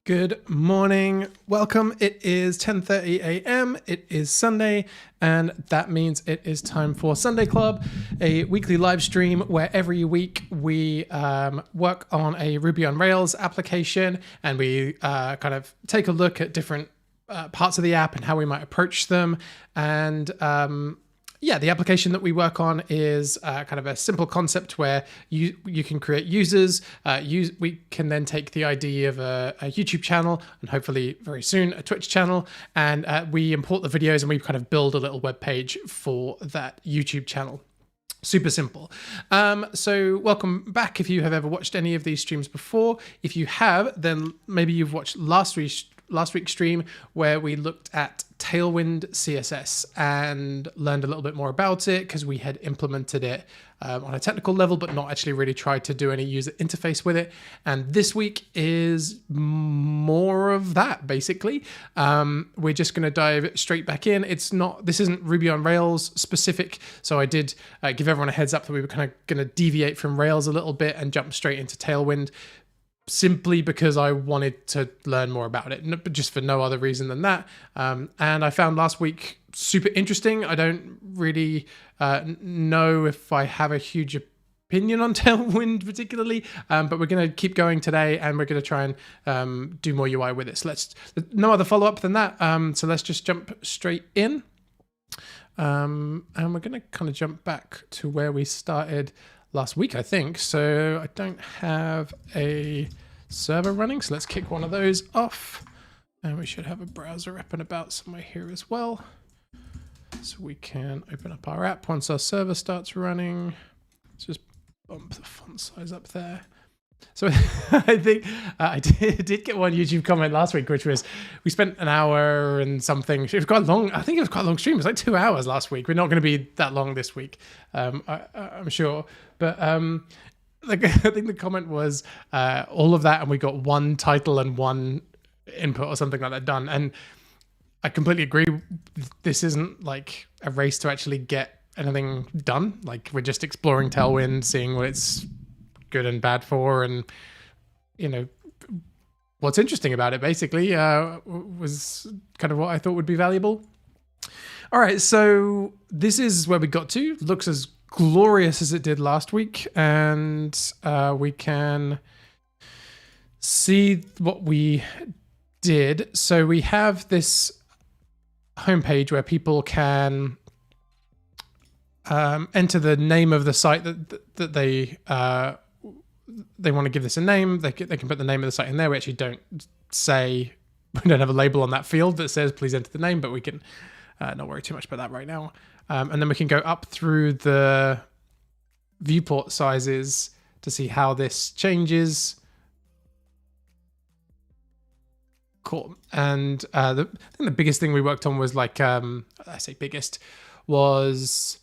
Good morning. Welcome. It is 10:30 a.m. It is Sunday, and that means it is time for Sundae Club, a weekly live stream where every week we work on a Ruby on Rails application, and we kind of take a look at different parts of the app and how we might approach them. And the application that we work on is kind of a simple concept where you can create users. We can then take the ID of a YouTube channel and hopefully very soon a Twitch channel, and we import the videos and we kind of build a little web page for that YouTube channel. Super simple. So welcome back if you have ever watched any of these streams before. If you have, then maybe you've watched last week's stream where we looked at Tailwind CSS and learned a little bit more about it because we had implemented it on a technical level, but not actually really tried to do any user interface with it. And this week is more of that, basically. We're just going to dive straight back in. This isn't Ruby on Rails specific, so I did give everyone a heads up that we were kind of going to deviate from Rails a little bit and jump straight into Tailwind, simply because I wanted to learn more about it, but just for no other reason than that. And I found last week super interesting. I don't really know if I have a huge opinion on Tailwind particularly, but we're going to keep going today, and we're going to try and do more UI with it. So no other follow-up than that. So let's just jump straight in. And we're going to kind of jump back to where we started last week, I think. So I don't have a server running, so let's kick one of those off. And we should have a browser up and about somewhere here as well. So we can open up our app once our server starts running. Let's just bump the font size up there. So I think I did get one YouTube comment last week, which was we spent an hour and something. It was quite long. I think it was quite a long stream. It was like 2 hours last week. We're not going to be that long this week, I'm sure. But I think the comment was all of that, and we got one title and one input or something like that done. And I completely agree. This isn't like a race to actually get anything done. Like, we're just exploring Tailwind, seeing what it's good and bad for, and what's interesting about it basically was kind of what I thought would be valuable. All right, so this is where we got to. Looks as glorious as it did last week, and we can see what we did. So we have this homepage where people can enter the name of the site that they want to give this a name. They can put the name of the site in there. We actually don't have a label on that field that says please enter the name, but we can not worry too much about that right now. And then we can go up through the viewport sizes to see how this changes. Cool. And I think the biggest thing we worked on was was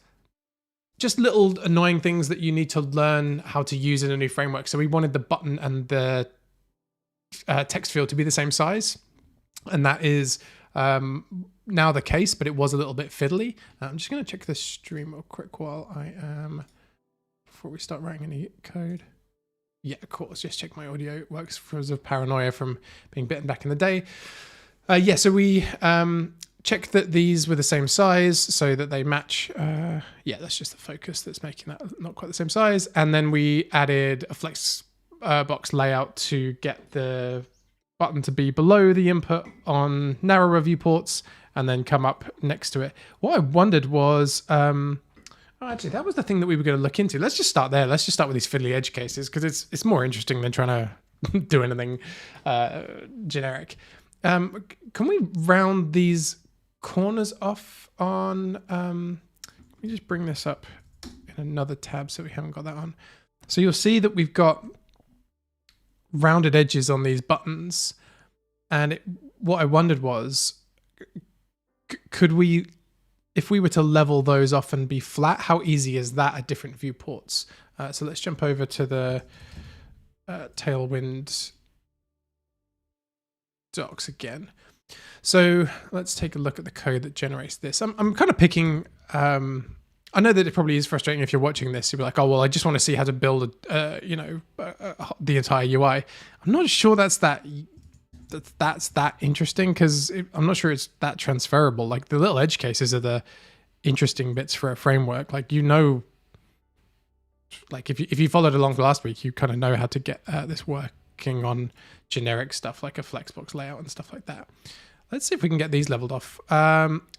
just little annoying things that you need to learn how to use in a new framework. So we wanted the button and the text field to be the same size. And that is now the case, but it was a little bit fiddly. I'm just going to check this stream real quick before we start writing any code. Yeah, of course, just check my audio works because of paranoia from being bitten back in the day. So we check that these were the same size so that they match. That's just the focus that's making that not quite the same size. And then we added a flex box layout to get the button to be below the input on narrower viewports and then come up next to it. What I wondered was, actually, that was the thing that we were going to look into. Let's just start there. Let's just start with these fiddly edge cases because it's more interesting than trying to do anything generic. Can we round these corners off on, let me just bring this up in another tab so we haven't got that on. So you'll see that we've got rounded edges on these buttons, and what I wondered was, could we, if we were to level those off and be flat, how easy is that at different viewports? So let's jump over to the Tailwind docs again. So let's take a look at the code that generates this. I'm kind of picking, I know that it probably is frustrating if you're watching this. You'll be like, oh, well, I just want to see how to build, the entire UI. I'm not sure that's that that's that interesting, because I'm not sure it's that transferable. Like the little edge cases are the interesting bits for a framework. Like, like if you followed along last week, you kind of know how to get this working on generic stuff like a flexbox layout and stuff like that. Let's see if we can get these leveled off.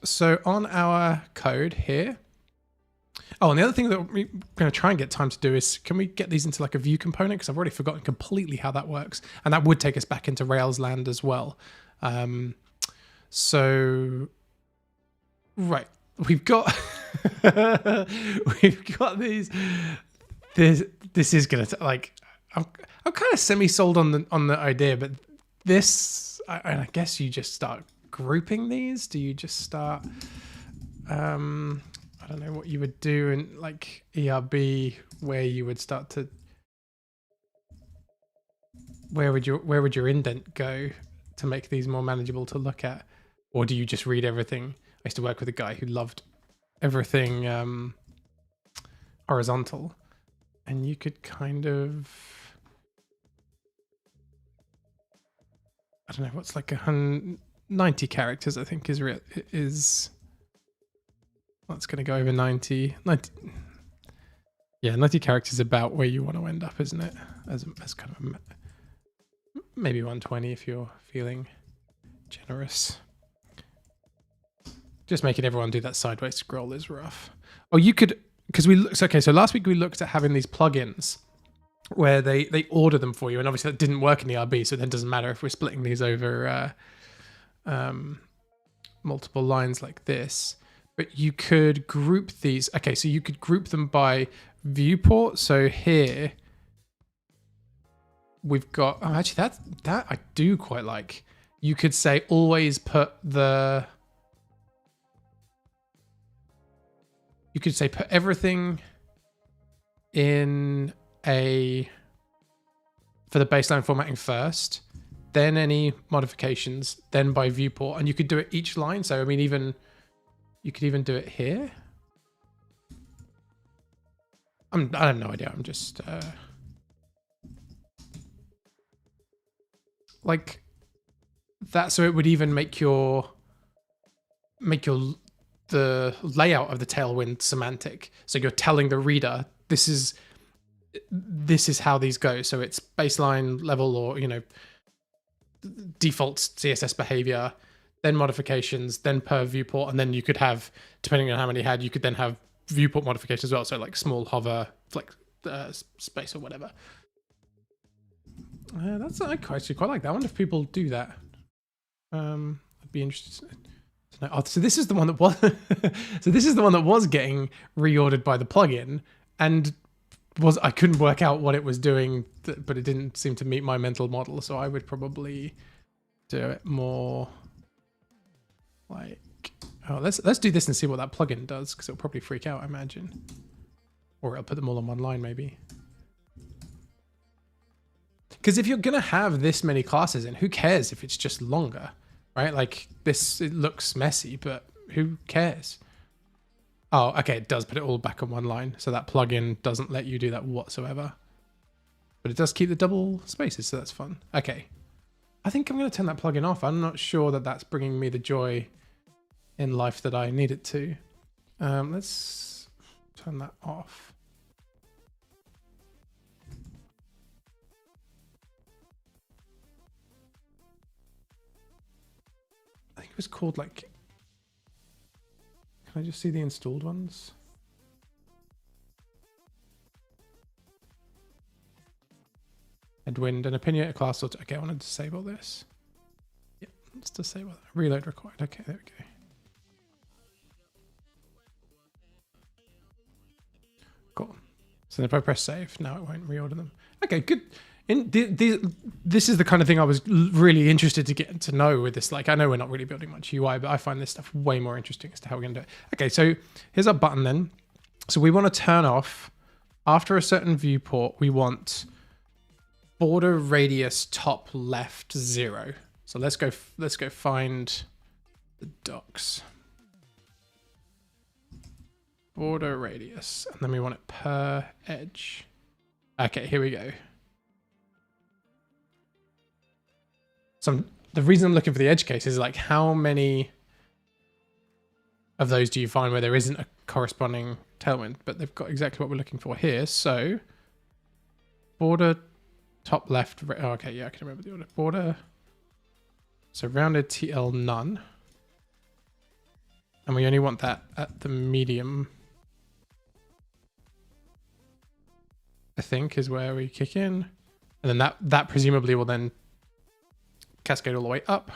So on our code here. Oh, and the other thing that we're going to try and get time to do is, can we get these into like a view component? Because I've already forgotten completely how that works. And that would take us back into Rails land as well. So, right. We've got these. This is going to, like, I'm kind of semi-sold on the idea, but this, I guess you just start grouping these. Do you just start... I don't know what you would do in like ERB, where you would start to, where would your indent go to make these more manageable to look at? Or do you just read everything? I used to work with a guy who loved everything horizontal, and you could kind of, I don't know, what's like 90 characters, I think is that's going to go over 90. Yeah, 90 characters about where you want to end up, isn't it? As kind of maybe 120 if you're feeling generous. Just making everyone do that sideways scroll is rough. Oh, you could, because so last week we looked at having these plugins where they order them for you, and obviously that didn't work in the RB, so then it doesn't matter if we're splitting these over multiple lines like this. But you could group these. Okay, so you could group them by viewport. So here we've got, oh, actually that I do quite like. You could say always put you could say put everything in for the baseline formatting first, then any modifications, then by viewport. And you could do it each line. So, I mean, you could even do it here. I have no idea. I'm just like that. So it would even make the layout of the Tailwind semantic. So you're telling the reader this is how these go. So it's baseline level, or default CSS behavior, then modifications, then per viewport, and then you could have, depending on how many you had, you could then have viewport modifications as well. So like small hover, flex space or whatever. That's I actually quite like that. I wonder if people do that. I'd be interested to know. Oh, so this is the one that was. So this is the one that was getting reordered by the plugin, and I couldn't work out what it was doing, but it didn't seem to meet my mental model. So I would probably do it more like, oh, let's do this and see what that plugin does, because it'll probably freak out, I imagine, or I'll put them all on one line maybe. Because if you're gonna have this many classes in, who cares if it's just longer, right? Like this, it looks messy, but who cares? Oh, okay, it does put it all back on one line, so that plugin doesn't let you do that whatsoever. But it does keep the double spaces, so that's fun. Okay, I think I'm going to turn that plugin off. I'm not sure that that's bringing me the joy in life that I need it to. Let's turn that off. I think it was called like, can I just see the installed ones? Headwind, an opinionator class. Okay, I want to disable this. Yep, let's disable that. Reload required. Okay, there we go. Cool. So if I press save, now it won't reorder them. Okay, good. This is the kind of thing I was really interested to get to know with this. Like, I know we're not really building much UI, but I find this stuff way more interesting as to how we're going to do it. Okay, so here's our button then. So we want to turn off, after a certain viewport, we want border radius top left 0. So let's go find the docs. Border radius, and then we want it per edge. Okay, here we go. So the reason I'm looking for the edge case is like, how many of those do you find where there isn't a corresponding tailwind? But they've got exactly what we're looking for here. So border, top left. Oh, okay, yeah, I can remember the order. Border. So rounded TL none. And we only want that at the medium, I think, is where we kick in. And then that presumably will then cascade all the way up.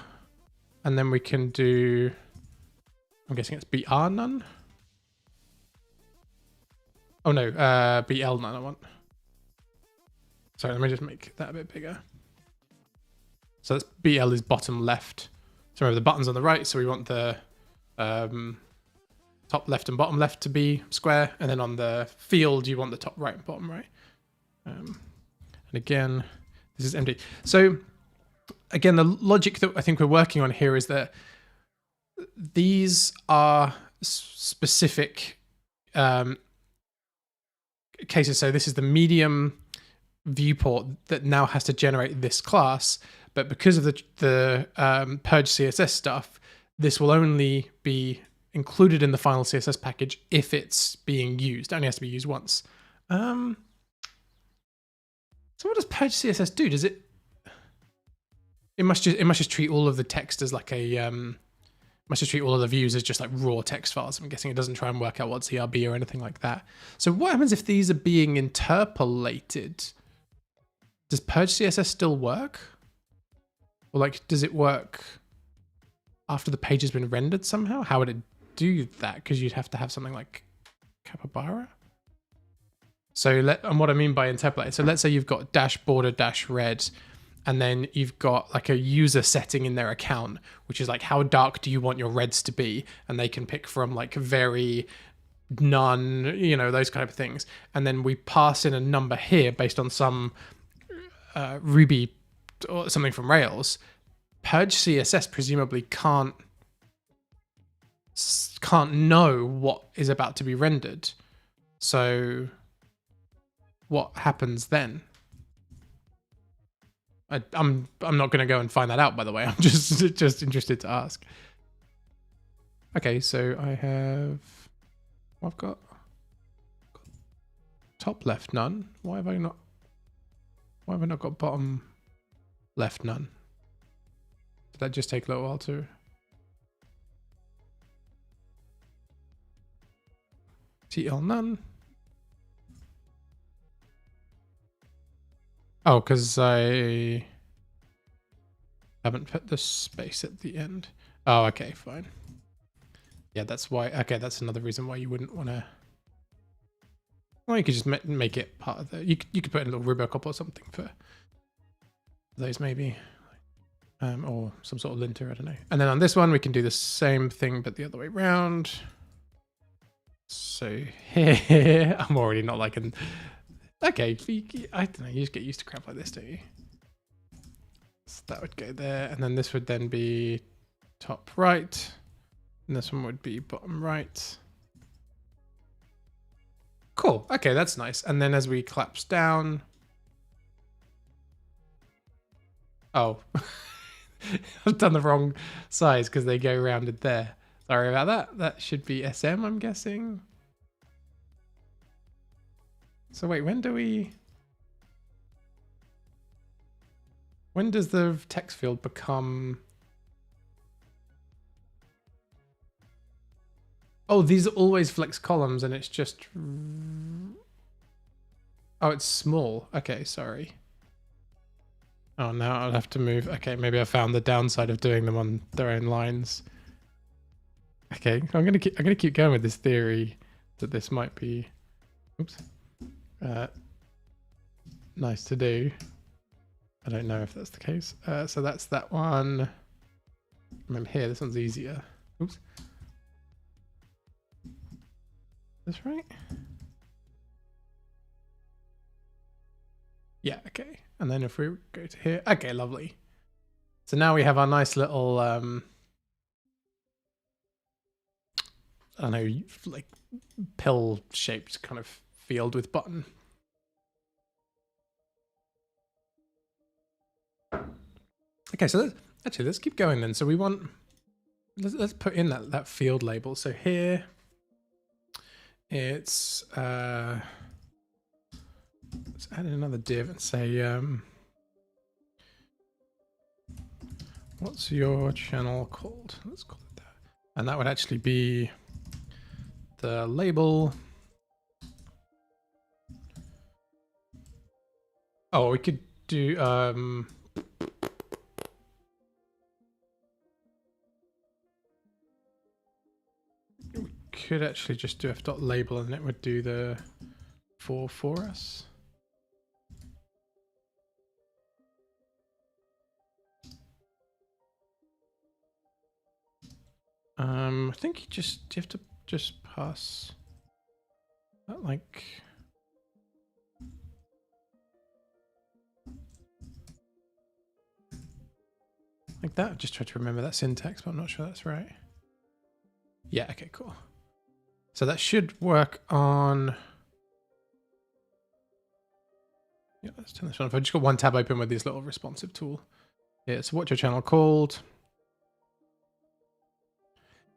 And then we can do, I'm guessing it's BR none. Oh no, BL none I want. Sorry, let me just make that a bit bigger. So that's BL is bottom left. So remember the button's on the right, so we want the top left and bottom left to be square, and then on the field you want the top right and bottom right. And again, this is empty. So again, the logic that I think we're working on here is that these are specific cases. So this is the medium viewport that now has to generate this class, but because of the purge CSS stuff, this will only be included in the final CSS package if it's being used. It only has to be used once. So what does purge CSS do? Does it must just treat all of the text as like a must just treat all of the views as just like raw text files. I'm guessing it doesn't try and work out what's CRB or anything like that. So what happens if these are being interpolated? Does purge CSS still work? Or like, does it work after the page has been rendered somehow? How would it do that? Because you'd have to have something like capybara. So and what I mean by interpolate, so let's say you've got dash border dash red, and then you've got like a user setting in their account, which is like, how dark do you want your reds to be? And they can pick from like very, none, you know, those kind of things. And then we pass in a number here based on some Ruby or something from Rails. Purge CSS presumably can't know what is about to be rendered. So what happens then? I'm not going to go and find that out, by the way. I'm just interested to ask. Okay, so I've got top left none. Why have I not got bottom left none? Did that just take a little while to? TL none. Oh, because I haven't put the space at the end. Oh, okay, fine. Yeah, that's why. Okay, that's another reason why you wouldn't want to. Well, you could just make it part of the. You could put in a little Rubocop or something for those maybe, or some sort of linter. I don't know. And then on this one, we can do the same thing but the other way around. So here, I'm already not liking. Okay, I don't know, you just get used to crap like this, don't you? So that would go there, and then this would then be top right, and this one would be bottom right. Cool, okay, that's nice. And then as we collapse down... Oh, I've done the wrong size because they go rounded there. Sorry about that. That should be SM, I'm guessing. So wait, when does the text field become... Oh, these are always flex columns and it's just... Oh, it's small. Okay, sorry. Oh, now I'll have to move. Okay, maybe I found the downside of doing them on their own lines. Okay, I'm gonna keep going with this theory that this might be... Oops. Nice to do. I don't know if that's the case. So that's that one. Remember here, this one's easier. Oops. This right? Yeah, okay. And then if we go to here, okay, lovely. So now we have our nice little, I don't know, like pill-shaped kind of field with button. Okay, so Actually, let's keep going then. So we want, let's put in that field label. So here it's, let's add in another div and say, what's your channel called? Let's call it that. And that would actually be the label. Oh, we could do, we could actually just do f.label and it would do the for us. I think you have to just pass that like that. Just try to remember that syntax, but I'm not sure that's right. Yeah, okay, cool. So that should work on. Yeah, let's turn this on. If I just got one tab open with this little responsive tool. Yeah, so what's your channel called?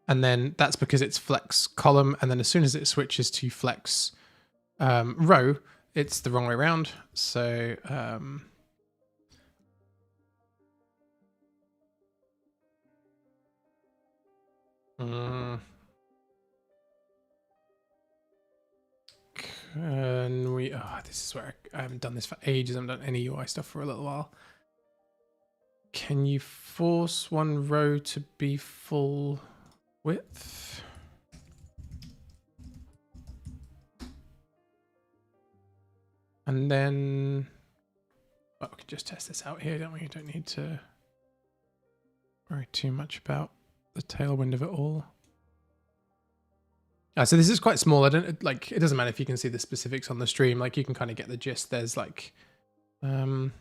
And then that's because it's flex column. And then as soon as it switches to flex row, it's the wrong way around. So can we, oh, this is where I haven't done this for ages. I haven't done any UI stuff for a little while. Can you force one row to be full width? And then, well, we can just test this out here, don't we? You don't need to worry too much about the tailwind of it all. So this is quite small. I don't like, it doesn't matter if you can see the specifics on the stream. Like you can kind of get the gist. There's like, well,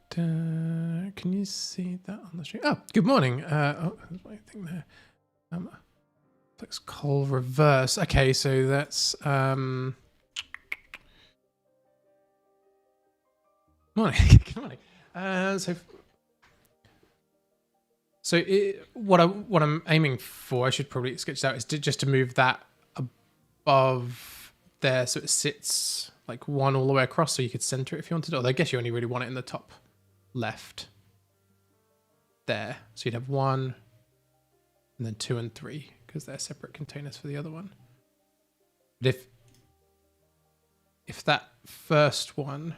can you see that on the stream? Oh, good morning. Oh, there's my thing there. Let's call reverse. Okay, so that's morning. Good morning. So what I'm aiming for, I should probably sketch out, is just to move that above there so it sits like one all the way across, so you could center it if you wanted. Although I guess you only really want it in the top left there. So you'd have 1 and then 2 and 3 because they're separate containers for the other one. But if that first one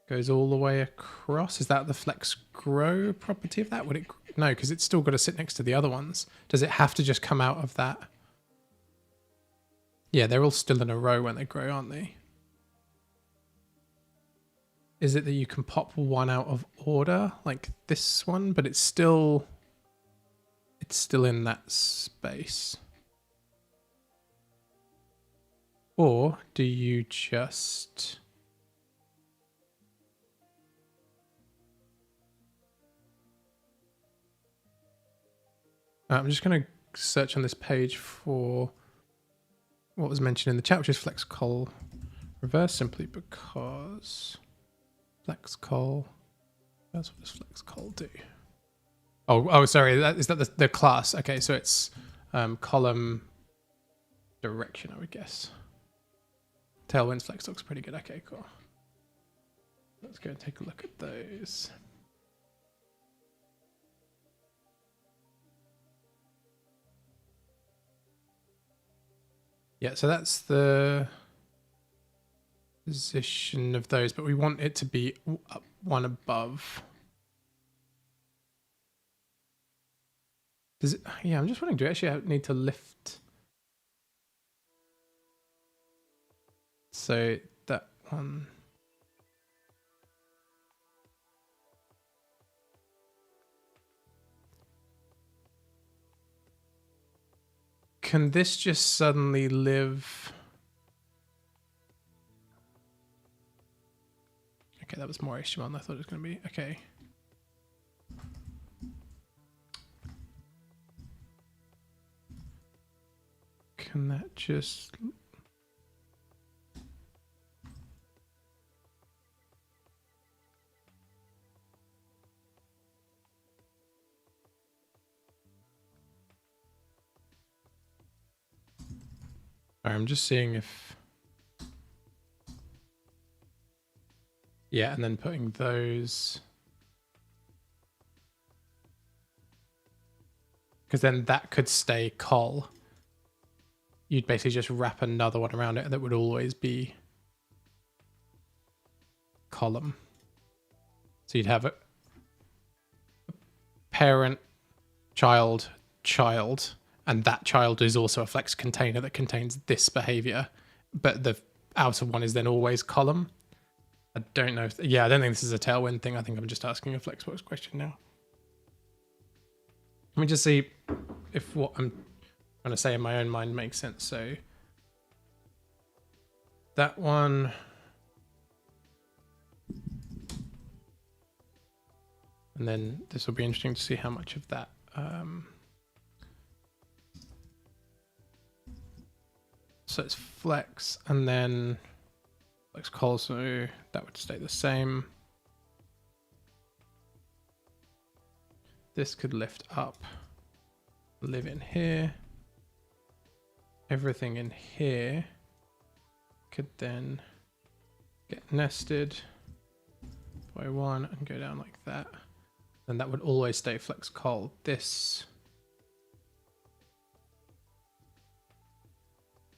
goes all the way across, is that the flex grow property of that? Would it? No, because it's still got to sit next to the other ones. Does it have to just come out of that? Yeah, they're all still in a row when they grow, aren't they? Is it that you can pop one out of order like this one, but it's still in that space? Or do you just I'm just going to search on this page for what was mentioned in the chat, which is flex col reverse, simply because flex col, that's what does flex col do? Oh, sorry, is that the class? Okay, so it's column direction, I would guess. Tailwind's flex looks pretty good. Okay, cool. Let's go and take a look at those. Yeah, so that's the position of those, but we want it to be one above. Does it? Yeah, I'm just wondering, do we actually need to lift? So that one. Can this just suddenly live? Okay, that was more HTML than I thought it was going to be. Okay. Can that just... I'm just seeing if... Yeah, and then putting those... Because then that could stay col. You'd basically just wrap another one around it that would always be column. So you'd have a parent, child, child, and that child is also a flex container that contains this behavior, but the outer one is then always column. I don't know if, yeah, I don't think this is a Tailwind thing. I think I'm just asking a Flexbox question now. Let me just see if what I'm trying to say in my own mind makes sense. So that one, and then this will be interesting to see how much of that so it's flex, and then flex col, so that would stay the same. This could lift up, live in here. Everything in here could then get nested by one and go down like that. And that would always stay flex col. This,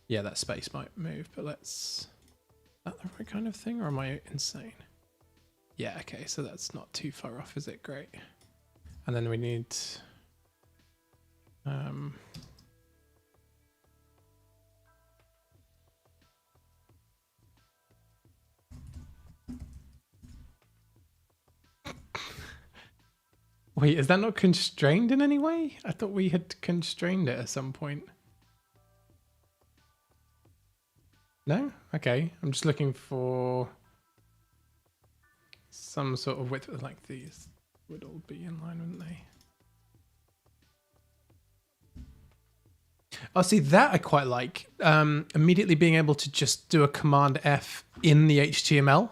yeah, that space might move, but let's, is that the right kind of thing, or am I insane? Yeah, okay, so that's not too far off, is it? Great. And then we need wait, is that not constrained in any way? I thought we had constrained it at some point. No? Okay, I'm just looking for some sort of width, like these would all be in line, wouldn't they? Oh, see, that I quite like. Immediately being able to just do a Command F in the HTML.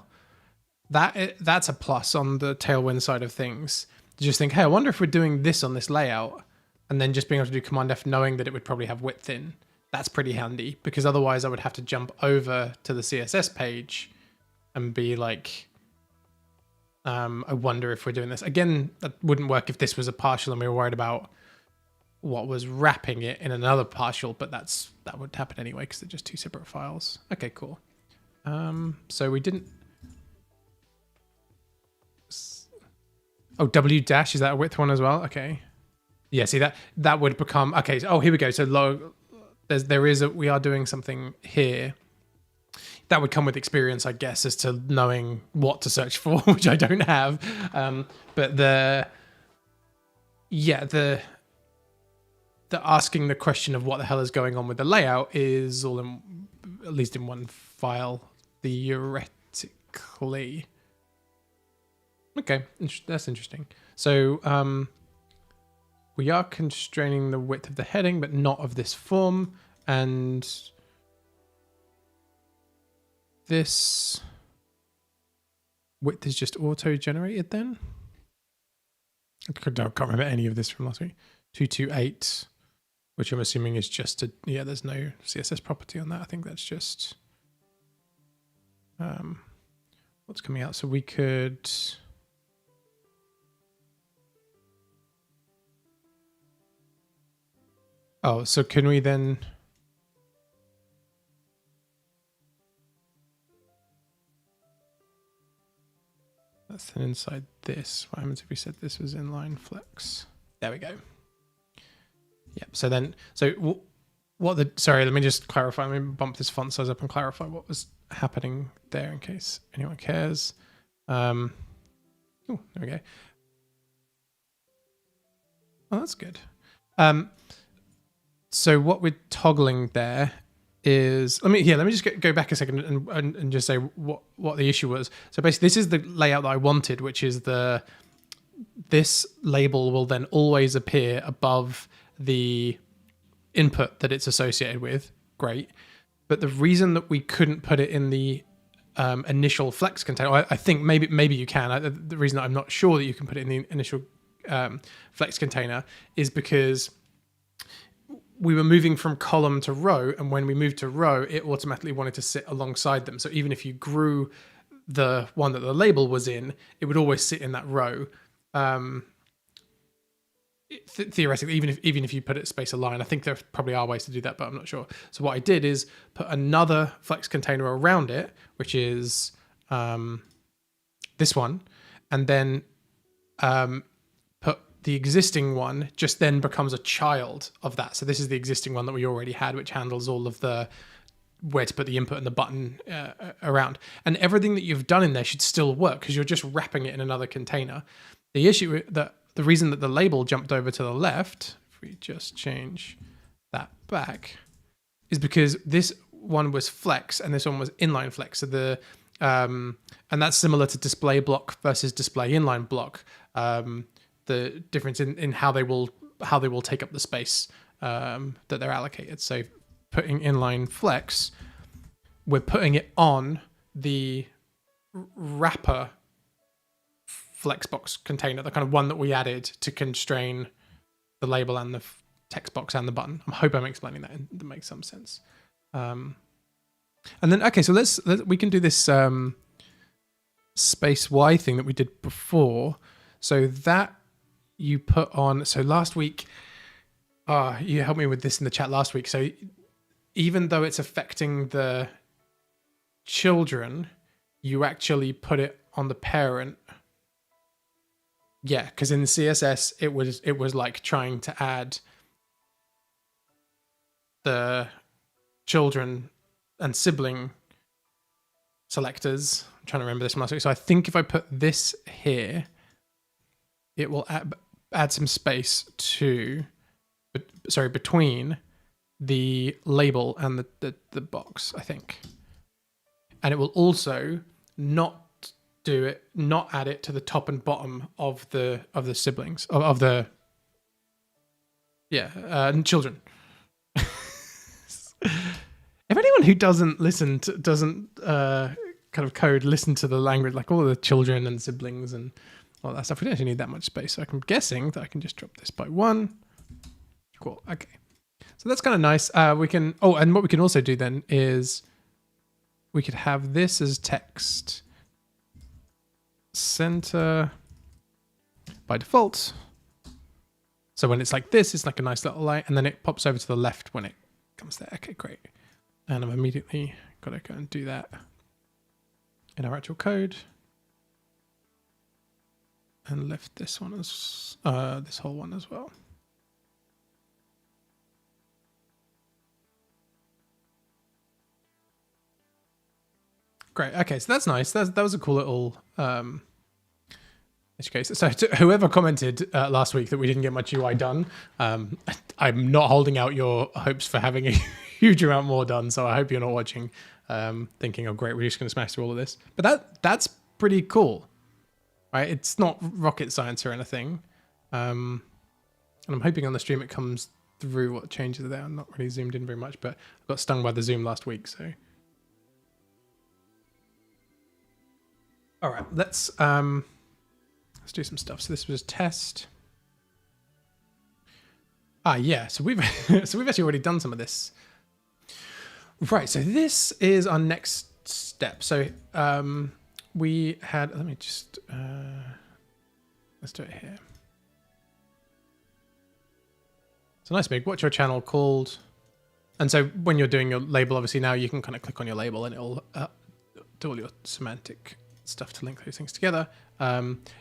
That's a plus on the Tailwind side of things. To just think, hey, I wonder if we're doing this on this layout, and then just being able to do Command F knowing that it would probably have width in. That's pretty handy, because otherwise I would have to jump over to the CSS page and be like, I wonder if we're doing this. Again, that wouldn't work if this was a partial and we were worried about what was wrapping it in another partial, but that would happen anyway because they're just two separate files. Okay, cool. So we didn't... Oh, W dash, is that a width one as well? Okay. Yeah, see, that would become... Okay, so, oh, here we go. So we are doing something here. That would come with experience, I guess, as to knowing what to search for, which I don't have. But the asking the question of what the hell is going on with the layout is all in, at least in one file, theoretically. Okay, that's interesting. So we are constraining the width of the heading, but not of this form. And this width is just auto-generated then? I can't remember any of this from last week. 228, which I'm assuming is just a... Yeah, there's no CSS property on that. I think that's just... what's coming out? So we could... Oh, so can we then... That's then inside this. What happens if we said this was inline flex? There we go. Yep. So then, sorry, let me just clarify. Let me bump this font size up and clarify what was happening there in case anyone cares. Oh, there we go. Oh, that's good. So what we're toggling there is, let me just go back a second and just say what the issue was. So basically this is the layout that I wanted, which is this label will then always appear above the input that it's associated with. Great. But the reason that we couldn't put it in the initial flex container, I think maybe you can. The reason that I'm not sure that you can put it in the initial flex container is because we were moving from column to row, and when we moved to row, it automatically wanted to sit alongside them. So even if you grew the one that the label was in, it would always sit in that row. Theoretically, even if you put it space align, I think there probably are ways to do that, but I'm not sure. So what I did is put another flex container around it, which is this one, and then put the existing one just then becomes a child of that. So this is the existing one that we already had, which handles all of the where to put the input and the button around. And everything that you've done in there should still work because you're just wrapping it in another container. The issue that the reason that the label jumped over to the left, if we just change that back, is because this one was flex and this one was inline flex. So the and that's similar to display block versus display inline block. The difference in how they will take up the space that they're allocated. So putting inline flex, we're putting it on the wrapper flexbox container, the kind of one that we added to constrain the label and the text box and the button. I hope I'm explaining that. That makes some sense. And then, okay, so we can do this space Y thing that we did before. So that you put on, so last week, you helped me with this in the chat last week. So even though it's affecting the children, you actually put it on the parent. Yeah, because in CSS it was like trying to add the children and sibling selectors. I'm trying to remember this from last week. So I think if I put this here, it will add some space between the label and the box, I think. And it will also not add it to the top and bottom of the siblings of the children. If anyone who doesn't kind of code listen to the language, like all the children and siblings and all that stuff, we don't actually need that much space. So I'm guessing that I can just drop this by 1. Cool. Okay. So that's kind of nice. We can. Oh, and what we can also do then is we could have this as text. Center by default. So when it's like this, it's like a nice little light, and then it pops over to the left when it comes there. Okay, great. And I've immediately got to go and do that in our actual code. And lift this one as this whole one as well. Great. Okay, so that's nice. That was a cool little edge case. So to whoever commented last week that we didn't get much UI done, I'm not holding out your hopes for having a huge amount more done. So I hope you're not watching thinking, oh great, we're just going to smash through all of this. But that's pretty cool, right? It's not rocket science or anything. And I'm hoping on the stream it comes through what changes are there. I'm not really zoomed in very much, but I got stung by the zoom last week, so. All right, let's do some stuff. So this was test. Yeah. So we've actually already done some of this. Right. So this is our next step. So we had. Let me just let's do it here. It's a nice big watch your channel called. And so when you're doing your label, obviously now you can kind of click on your label and it'll do all your semantic stuff to link those things together.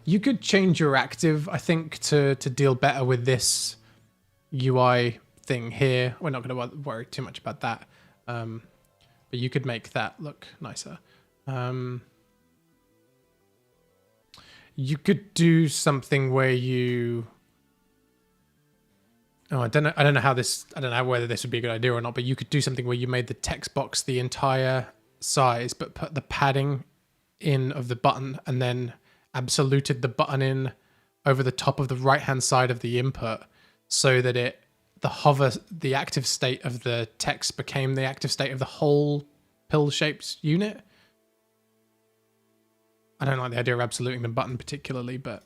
You could change your active, I think, to deal better with this UI thing here. We're not going to worry too much about that, but you could make that look nicer. You could do something where you. Oh, I don't know how this. I don't know whether this would be a good idea or not. But you could do something where you made the text box the entire size, but put the padding in of the button and then absoluted the button in over the top of the right hand side of the input so that the active state of the text became the active state of the whole pill shaped unit. I don't like the idea of absoluting the button particularly, but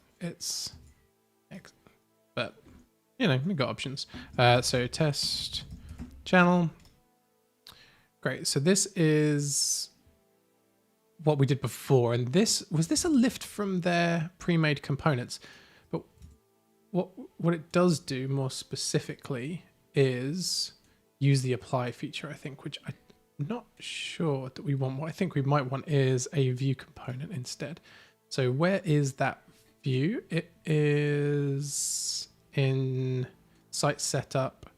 you know, we've got options. So test channel. Great. So this is what we did before. And was this a lift from their pre-made components? But what it does do more specifically is use the apply feature, I think, which I'm not sure that we want. What I think we might want is a view component instead. So where is that view? It is in site setup,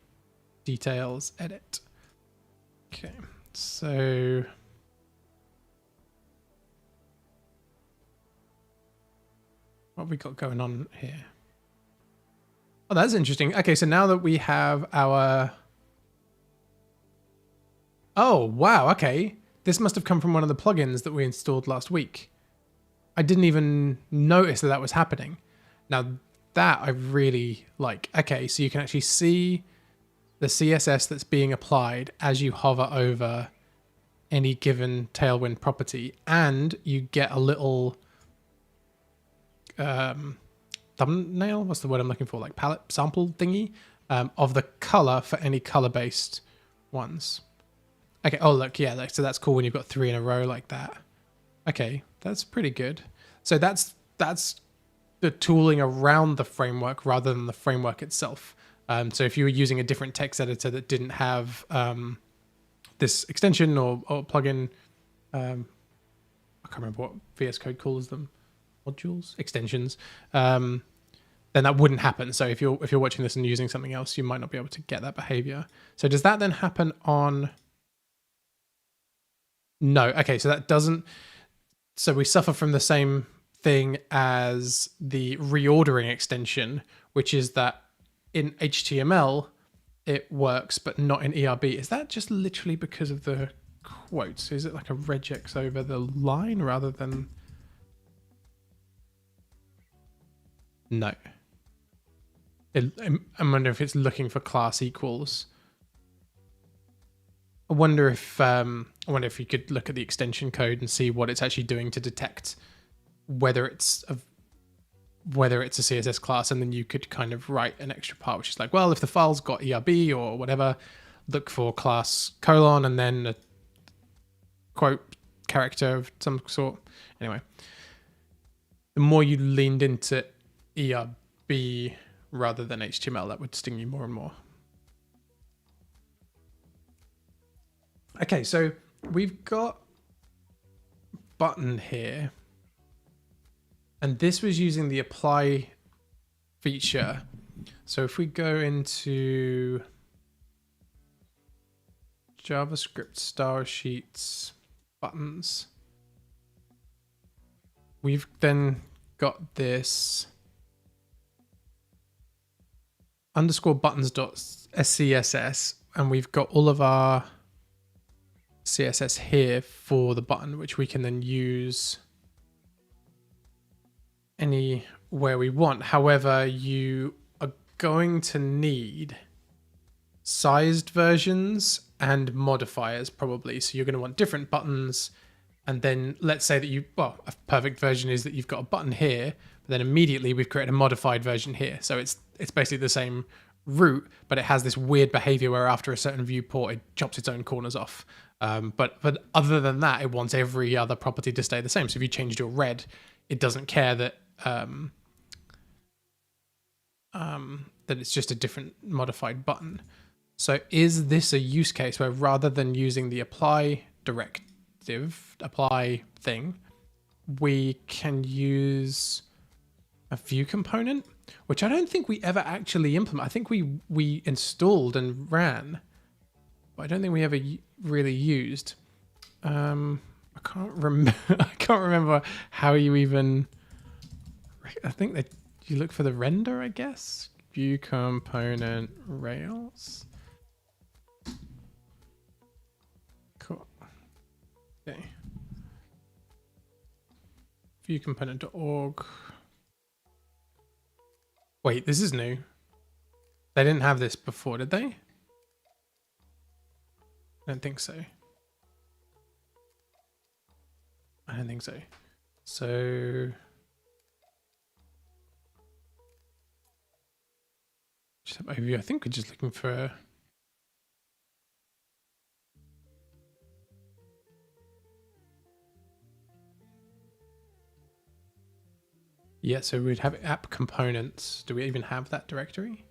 details, edit. Okay, so what have we got going on here? Oh, that's interesting. Okay, so now that we have our... Oh, wow, okay. This must have come from one of the plugins that we installed last week. I didn't even notice that that was happening. Now, that I really like. Okay, so you can actually see the CSS that's being applied as you hover over any given Tailwind property, and you get a little thumbnail, what's the word I'm looking for, like palette sample thingy, of the color for any color-based ones. Okay, oh look, yeah, so that's cool when you've got 3 in a row like that. Okay, that's pretty good. So that's the tooling around the framework rather than the framework itself. So if you were using a different text editor that didn't have this extension or plugin, I can't remember what VS Code calls them, modules, extensions, then that wouldn't happen. So if you're watching this and using something else, you might not be able to get that behavior. So does that then happen on? No. Okay, so that doesn't. So we suffer from the same thing as the reordering extension, which is that in HTML it works, but not in ERB. Is that just literally because of the quotes? Is it like a regex over the line rather than? No. I wonder if it's looking for class equals. I wonder if you could look at the extension code and see what it's actually doing to detect whether it's a CSS class, and then you could kind of write an extra part, which is like, well, if the file's got ERB or whatever, look for class colon and then a quote character of some sort. Anyway, the more you leaned into ERB rather than HTML, that would sting you more and more. Okay, so we've got button here, and this was using the apply feature. So if we go into JavaScript star sheets buttons, we've then got this underscore buttons dot scss, and we've got all of our CSS here for the button, which we can then use anywhere we want. However, you are going to need sized versions and modifiers probably. So you're going to want different buttons. And then let's say that a perfect version is that you've got a button here, but then immediately we've created a modified version here. So it's basically the same route, but it has this weird behavior where after a certain viewport, it chops its own corners off. But other than that, it wants every other property to stay the same. So if you changed your red, it doesn't care that that it's just a different modified button. So is this a use case where rather than using the apply thing, we can use a view component, which I don't think we ever actually implement. I think we installed and ran, but I don't think we ever really used. I can't remember. I can't remember how you even. I think that you look for the render, I guess. View component Rails. Cool. Okay. View component.org. Wait, this is new. They didn't have this before, did they? I don't think so. I don't think so. So Setup overview. I think we're just looking for. Yeah, so we'd have app components. Do we even have that directory?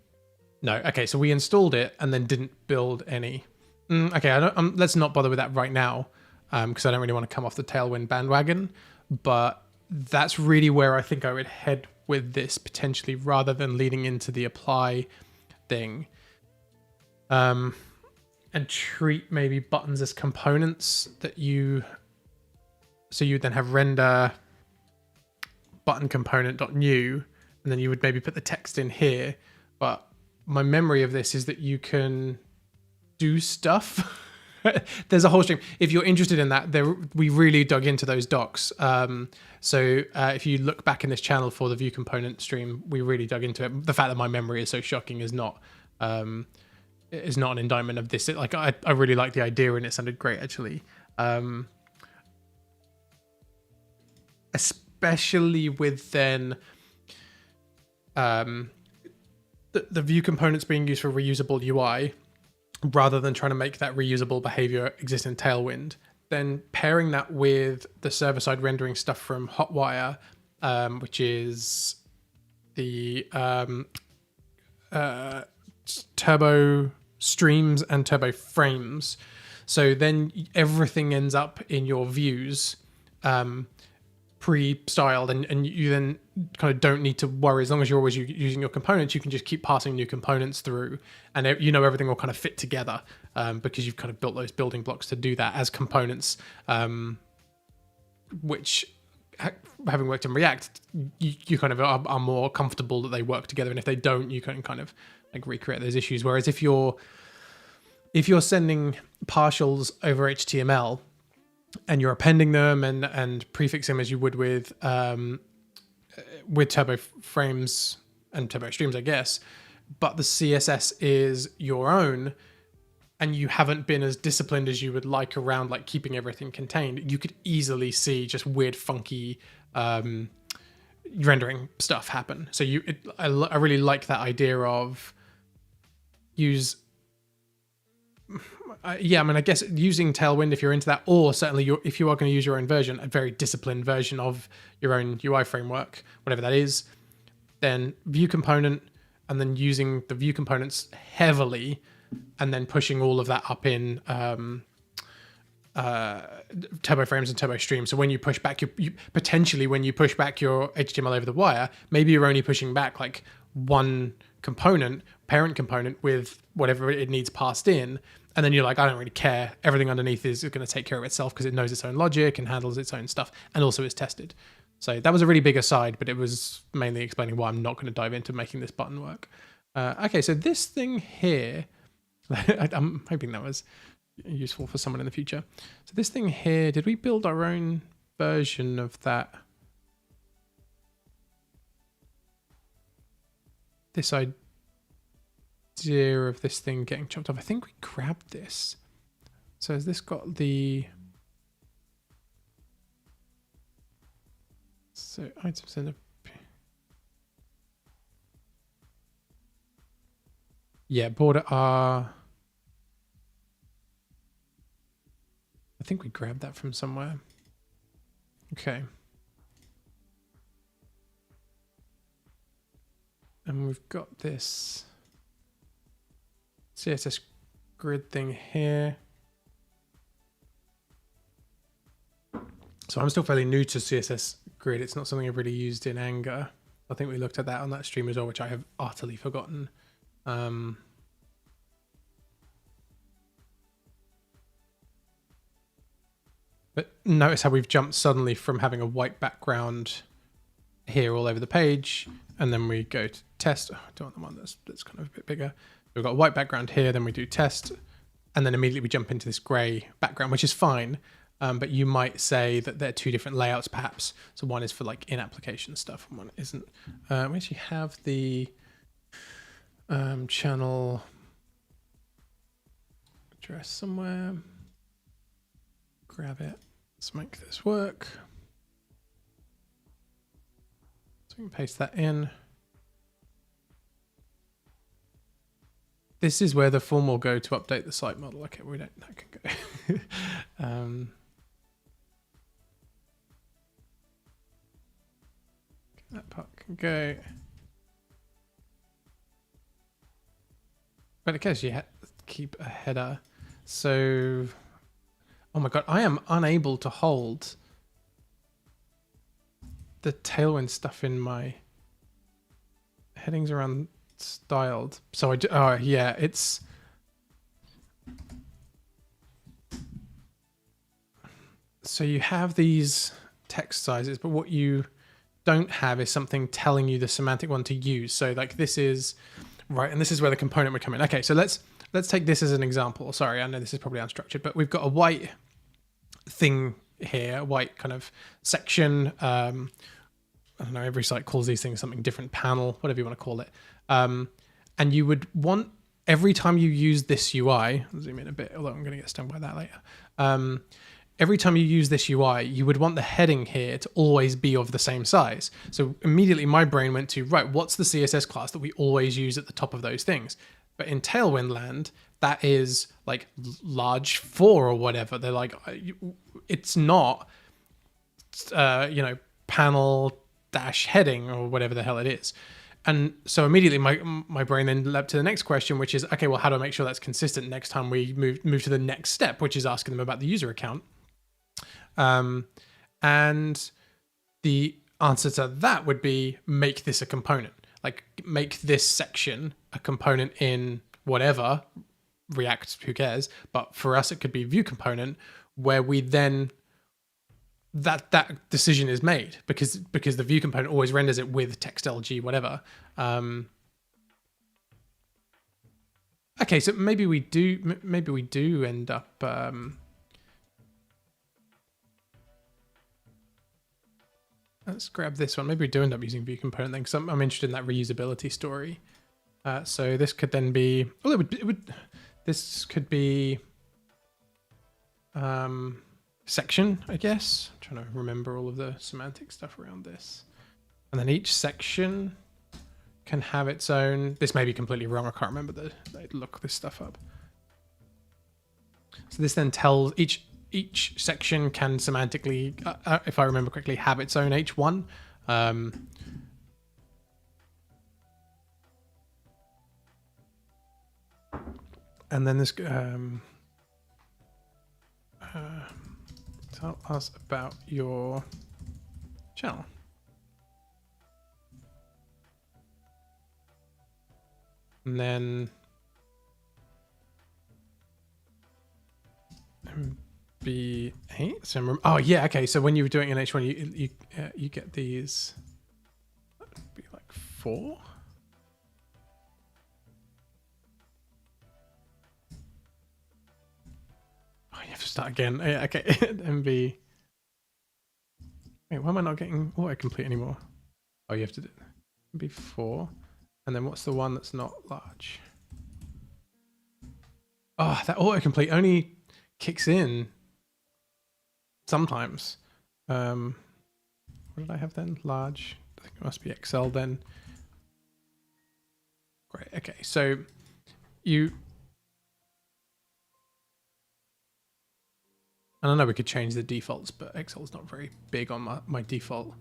No. Okay, so we installed it and then didn't build any. Okay, let's not bother with that right now, because I don't really want to come off the Tailwind bandwagon. But that's really where I think I would head with this potentially, rather than leading into the apply thing. And treat maybe buttons as components that you. So you would then have render button component.new, and then you would maybe put the text in here. But my memory of this is that you can do stuff. There's a whole stream. If you're interested in that, we really dug into those docs. So if you look back in this channel for the view component stream, we really dug into it. The fact that my memory is so shocking is not an indictment of this. I really like the idea, and it sounded great actually. Especially with then the view components being used for reusable UI, rather than trying to make that reusable behavior exist in Tailwind, then pairing that with the server-side rendering stuff from Hotwire, which is the turbo streams and turbo frames. So then everything ends up in your views pre-styled, and you then kind of don't need to worry. As long as you're always using your components, you can just keep passing new components through, and everything will kind of fit together, because you've kind of built those building blocks to do that as components, which, having worked in React, you kind of are more comfortable that they work together, and if they don't, you can kind of like recreate those issues. Whereas if you're sending partials over HTML, and you're appending them and prefixing them as you would with turbo frames and turbo streams, I guess, but the CSS is your own, and you haven't been as disciplined as you would like around like keeping everything contained, you could easily see just weird, funky rendering stuff happen. So I really like that idea of use. I guess using Tailwind if you're into that, or certainly if you are going to use your own version, a very disciplined version of your own UI framework, whatever that is, then view component, and then using the view components heavily, and then pushing all of that up in turbo frames and turbo streams. So when you push back, potentially when you push back your HTML over the wire, maybe you're only pushing back like one component, parent component, with whatever it needs passed in, and then you're like, I don't really care. Everything underneath is going to take care of itself because it knows its own logic and handles its own stuff, and also is tested. So that was a really big aside, but it was mainly explaining why I'm not going to dive into making this button work. Okay, so this thing here, I'm hoping that was useful for someone in the future. So this thing here, did we build our own version of that? This idea of this thing getting chopped off, I think we grabbed this. So has this got the... So items in a... Yeah, border R. I think we grabbed that from somewhere. Okay. And we've got this CSS grid thing here. So I'm still fairly new to CSS grid. It's not something I've really used in anger. I think we looked at that on that stream as well, which I have utterly forgotten. But notice how we've jumped suddenly from having a white background here all over the page, and then we go to test. Oh, I don't want the one that's kind of a bit bigger. We've got a white background here, then we do test, and then immediately we jump into this gray background, which is fine. But you might say that they're two different layouts, perhaps. So one is for like in-application stuff, and one isn't. We actually have the channel address somewhere. Grab it. Let's make this work. So we can paste that in. this is where the form will go to update the site model. Okay, we don't, that can go. That part can go. But in case you keep a header. So, oh my God, I am unable to hold the Tailwind stuff in my headings around styled. So I do, oh yeah, it's, so you have these text sizes, but what you don't have is something telling you the semantic one to use. So like this is, right, and this is where the component would come in. Okay, so let's take this as an example. Sorry, I know this is probably unstructured, but we've got a white thing here, white kind of section. I don't know, every site calls these things something different, panel, whatever you want to call it. And you would want, every time you use this UI, I'll zoom in a bit, although I'm going to get stung by that later. Every time you use this UI, you would want the heading here to always be of the same size. So immediately my brain went to, right, what's the CSS class that we always use at the top of those things? But in Tailwind land, that is like large 4 or whatever. They're like, it's not, you know, panel dash heading or whatever the hell it is. And so immediately my brain then leapt to the next question, which is, okay, well, how do I make sure that's consistent next time we move to the next step, which is asking them about the user account. And the answer to that would be make this a component, like make this section a component in whatever, React, who cares? But for us, it could be view component where we then, that decision is made because the view component always renders it with text.lg, whatever. Okay, so maybe we do end up, let's grab this one. Maybe we do end up using view component then, because I'm interested in that reusability story. So this could then be, well, this could be section, I guess. I'm trying to remember all of the semantic stuff around this. And then each section can have its own, this may be completely wrong. I can't remember look this stuff up. So this then tells each section can semantically, if I remember correctly, have its own H1. And then this, tell us about your channel. And then MB8. So oh yeah, okay. So when you were doing an H1, you get these. That'd be like 4. Oh, you have to start again. Yeah, okay. MB. Wait, why am I not getting autocomplete anymore? Oh, you have to do MB4. And then what's the one that's not large? Oh, that autocomplete only kicks in sometimes. What did I have then? Large. I think it must be Excel then. Great. Okay, so you. And I know we could change the defaults, but Excel's not very big on my default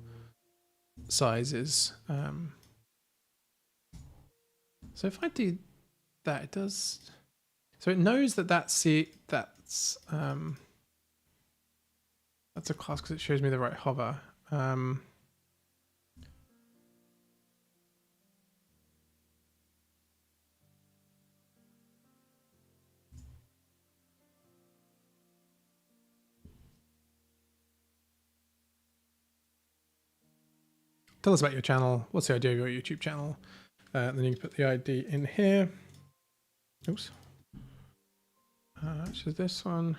sizes. So if I do that, it does. So it knows that that's a class because it shows me the right hover. Tell us about your channel. What's the idea of your YouTube channel? Then you can put the ID in here. Oops. Which is this one.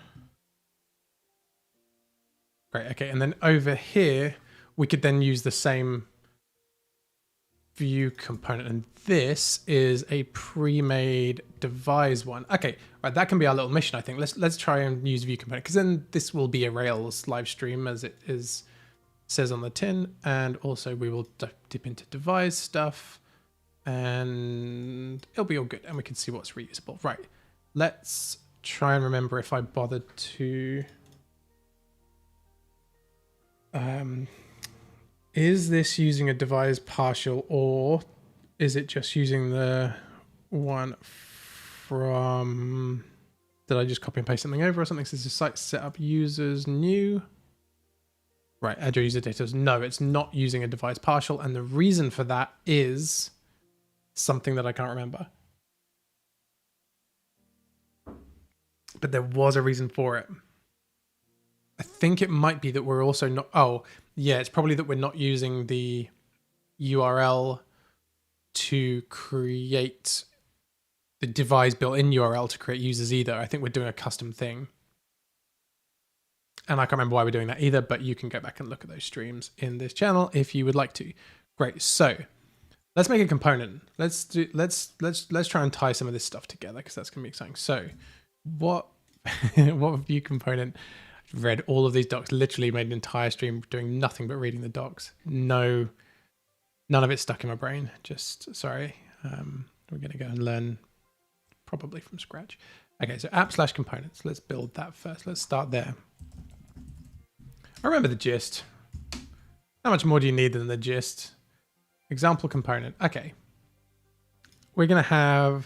Great, okay. And then over here, we could then use the same view component. And this is a pre-made devise one. Okay, right, that can be our little mission, I think. Let's try and use view component, because then this will be a Rails live stream as it says on the tin. And also we will dip into devise stuff. and it'll be all good, and we can see what's reusable. Right, let's try and remember if I bothered to is this using a devise partial, or is it just using the one from, did I just copy and paste something over or something? So this is site setup users new. Right, add your user data. No, it's not using a devise partial, and the reason for that is something that I can't remember. But there was a reason for it. I think it might be that we're also not, oh, yeah, it's probably that we're not using the URL to create the devise built-in URL to create users either. I think we're doing a custom thing. And I can't remember why we're doing that either, but you can go back and look at those streams in this channel if you would like to. Great, so let's make a component. Let's try and tie some of this stuff together because that's gonna be exciting. So what view component? Read all of these docs, literally made an entire stream doing nothing but reading the docs. No, none of it stuck in my brain. Just sorry. We're gonna go and learn probably from scratch. Okay, so app/components. Let's build that first. Let's start there. I remember the gist. How much more do you need than the gist? Example component. Okay. We're gonna have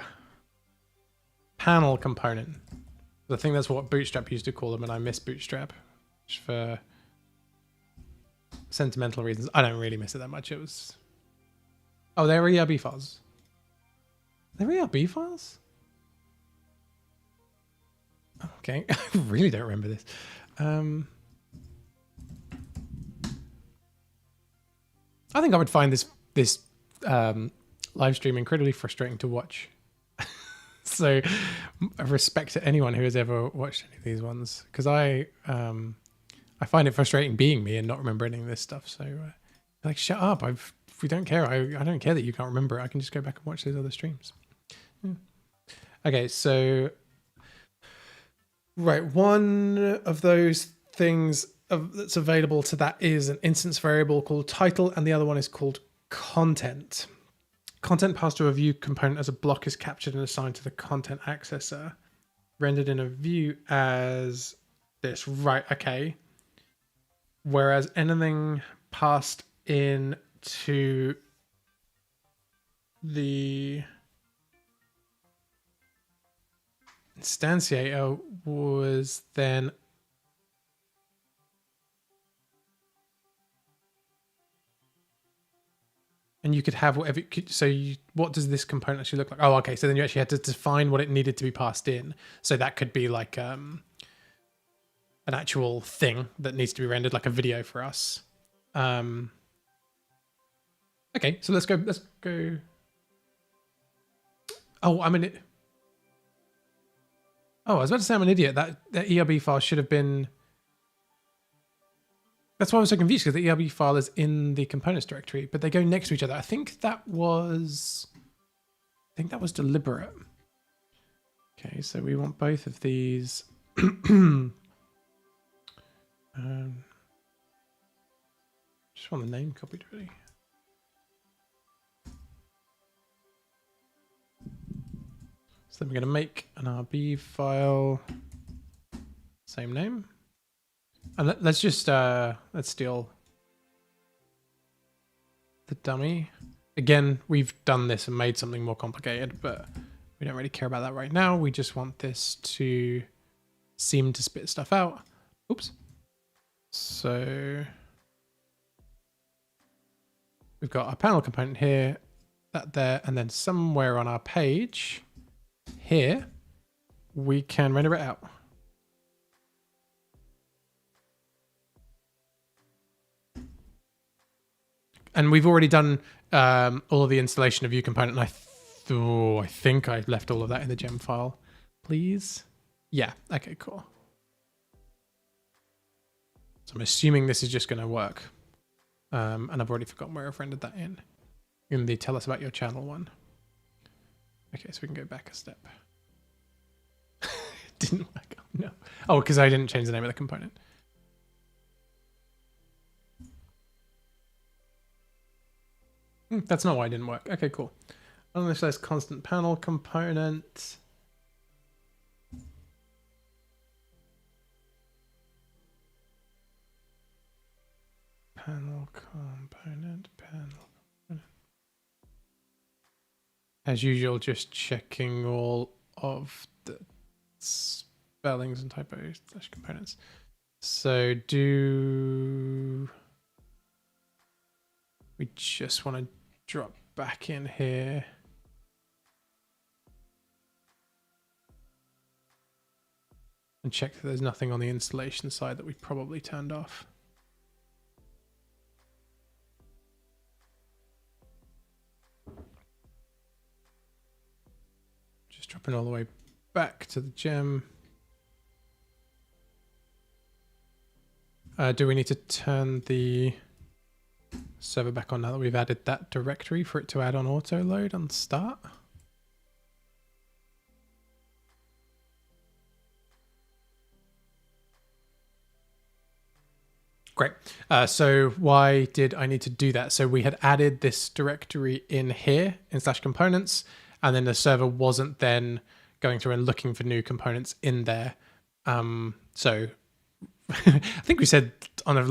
panel component. I think that's what Bootstrap used to call them, and I miss Bootstrap for sentimental reasons. I don't really miss it that much. It was... Oh, they're ERB files. They're ERB files? Okay, I really don't remember this. I think I would find this live stream incredibly frustrating to watch. So respect to anyone who has ever watched any of these ones, because I find it frustrating being me and not remember any of this stuff. So like, shut up. If we don't care, I don't care that you can't remember it. I can just go back and watch those other streams. Yeah. Okay, so right, one of those things that's available to that is an instance variable called title, and the other one is called content. Content passed to a view component as a block is captured and assigned to the content accessor, rendered in a view as this. Right, okay. Whereas anything passed in to the instantiator was then and you could have whatever. What does this component actually look like? Oh, okay. So then you actually had to define what it needed to be passed in. So that could be like an actual thing that needs to be rendered, like a video for us. Okay, so let's go. Oh, I'm an idiot. Oh, I was about to say I'm an idiot. That ERB file should have been. That's why I was so confused, because the ERB file is in the components directory, but they go next to each other. I think that was deliberate. Okay, so we want both of these. Just want the name copied, really. So then we're going to make an RB file, same name. And let's just, let's steal the dummy. Again, we've done this and made something more complicated, but we don't really care about that right now. We just want this to seem to spit stuff out. Oops. So we've got our panel component here, that there, and then somewhere on our page here, we can render it out. And we've already done all of the installation of view component, and I think I left all of that in the gem file. Please? Yeah, okay, cool. So I'm assuming this is just going to work. And I've already forgotten where I've rendered that in the tell us about your channel one. Okay, so we can go back a step. Didn't work, oh no. Oh, because I didn't change the name of the component. That's not why it didn't work. Okay, cool. Uninitialized constant panel component. Panel component. As usual, just checking all of the spellings and typos / components. So do we just want to drop back in here? And check that there's nothing on the installation side that we probably turned off. Just dropping all the way back to the gem. Do we need to turn the server back on now that we've added that directory for it to add on auto load on start? Great. So why did I need to do that? So we had added this directory in here in /components, and then the server wasn't then going through and looking for new components in there. So I think we said on a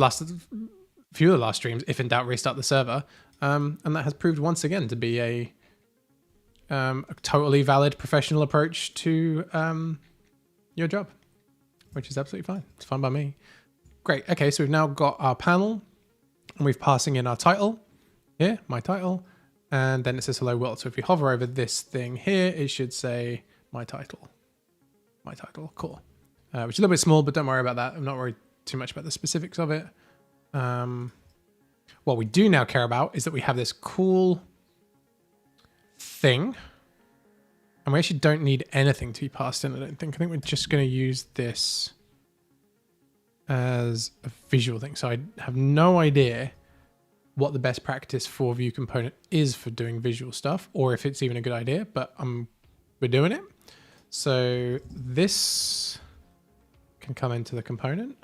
few of the last streams, if in doubt, restart the server. And that has proved once again to be a totally valid professional approach to your job, which is absolutely fine. It's fine by me. Great. Okay, so we've now got our panel and we're passing in our title here, my title, and then it says hello world. So if we hover over this thing here, it should say my title. My title, cool. Which is a little bit small, but don't worry about that. I'm not worried too much about the specifics of it. What we do now care about is that we have this cool thing, and we actually don't need anything to be passed in, I don't think. I think we're just going to use this as a visual thing. So I have no idea what the best practice for view component is for doing visual stuff, or if it's even a good idea, but we're doing it. So this can come into the component.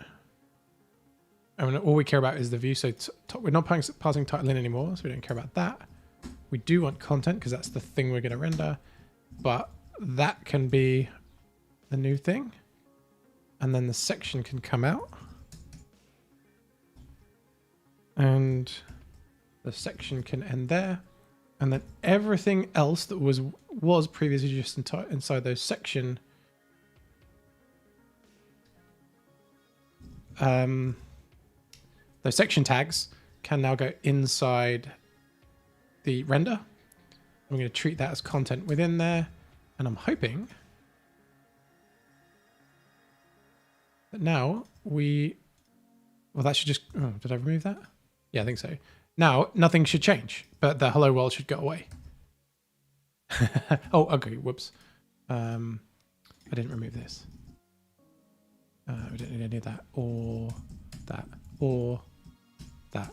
And all we care about is the view. So we're not passing title in anymore, so we don't care about that. We do want content because that's the thing we're going to render, but that can be the new thing. And then the section can come out. And the section can end there. And then everything else that was previously just inside those section those section tags can now go inside the render. I'm going to treat that as content within there. And I'm hoping that now well, that should just, oh, did I remove that? Yeah, I think so. Now, nothing should change, but the hello world should go away. Oh, okay, whoops. I didn't remove this. We didn't need any of that, or that, or that.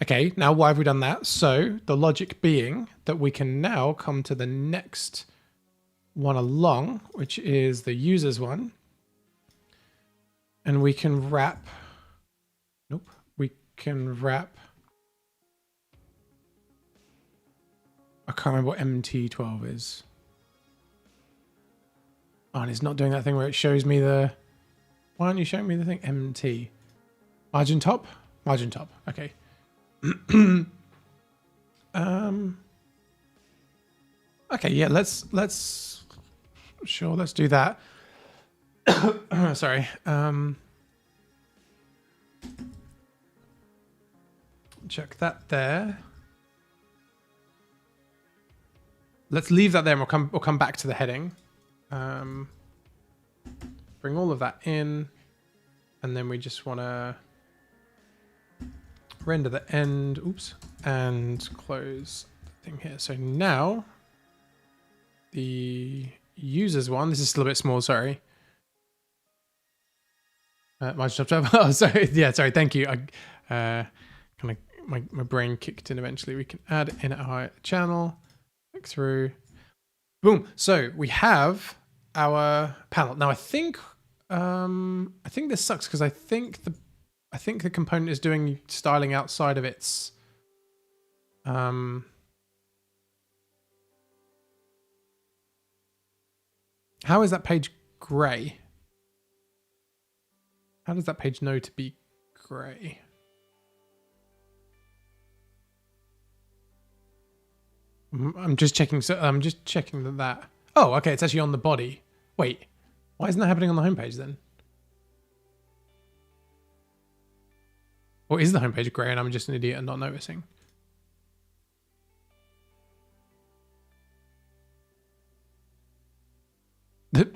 Okay, now why have we done that? So the logic being that we can now come to the next one along, which is the users one. And we can wrap, we can wrap, I can't remember what MT12 is. Oh, and it's not doing that thing where it shows me the, why aren't you showing me the thing? MT. Margin top? Margin top, okay. Okay, yeah, let's do that. Sorry. Check that there. Let's leave that there and we'll come back to the heading. Bring all of that in, and then we just want to render the end, oops, and close the thing here. So now the users one, this is still a bit small, sorry. Oh, sorry. Yeah, sorry. Thank you. I kind of my brain kicked in eventually. We can add in our channel, click through, boom. So we have our panel. Now I think this sucks because I think the component is doing styling outside of its How is that page gray? How does that page know to be gray? I'm just checking. So I'm just checking that. Oh, okay. It's actually on the body. Wait, why isn't that happening on the homepage then? Or is the homepage grey and I'm just an idiot and not noticing?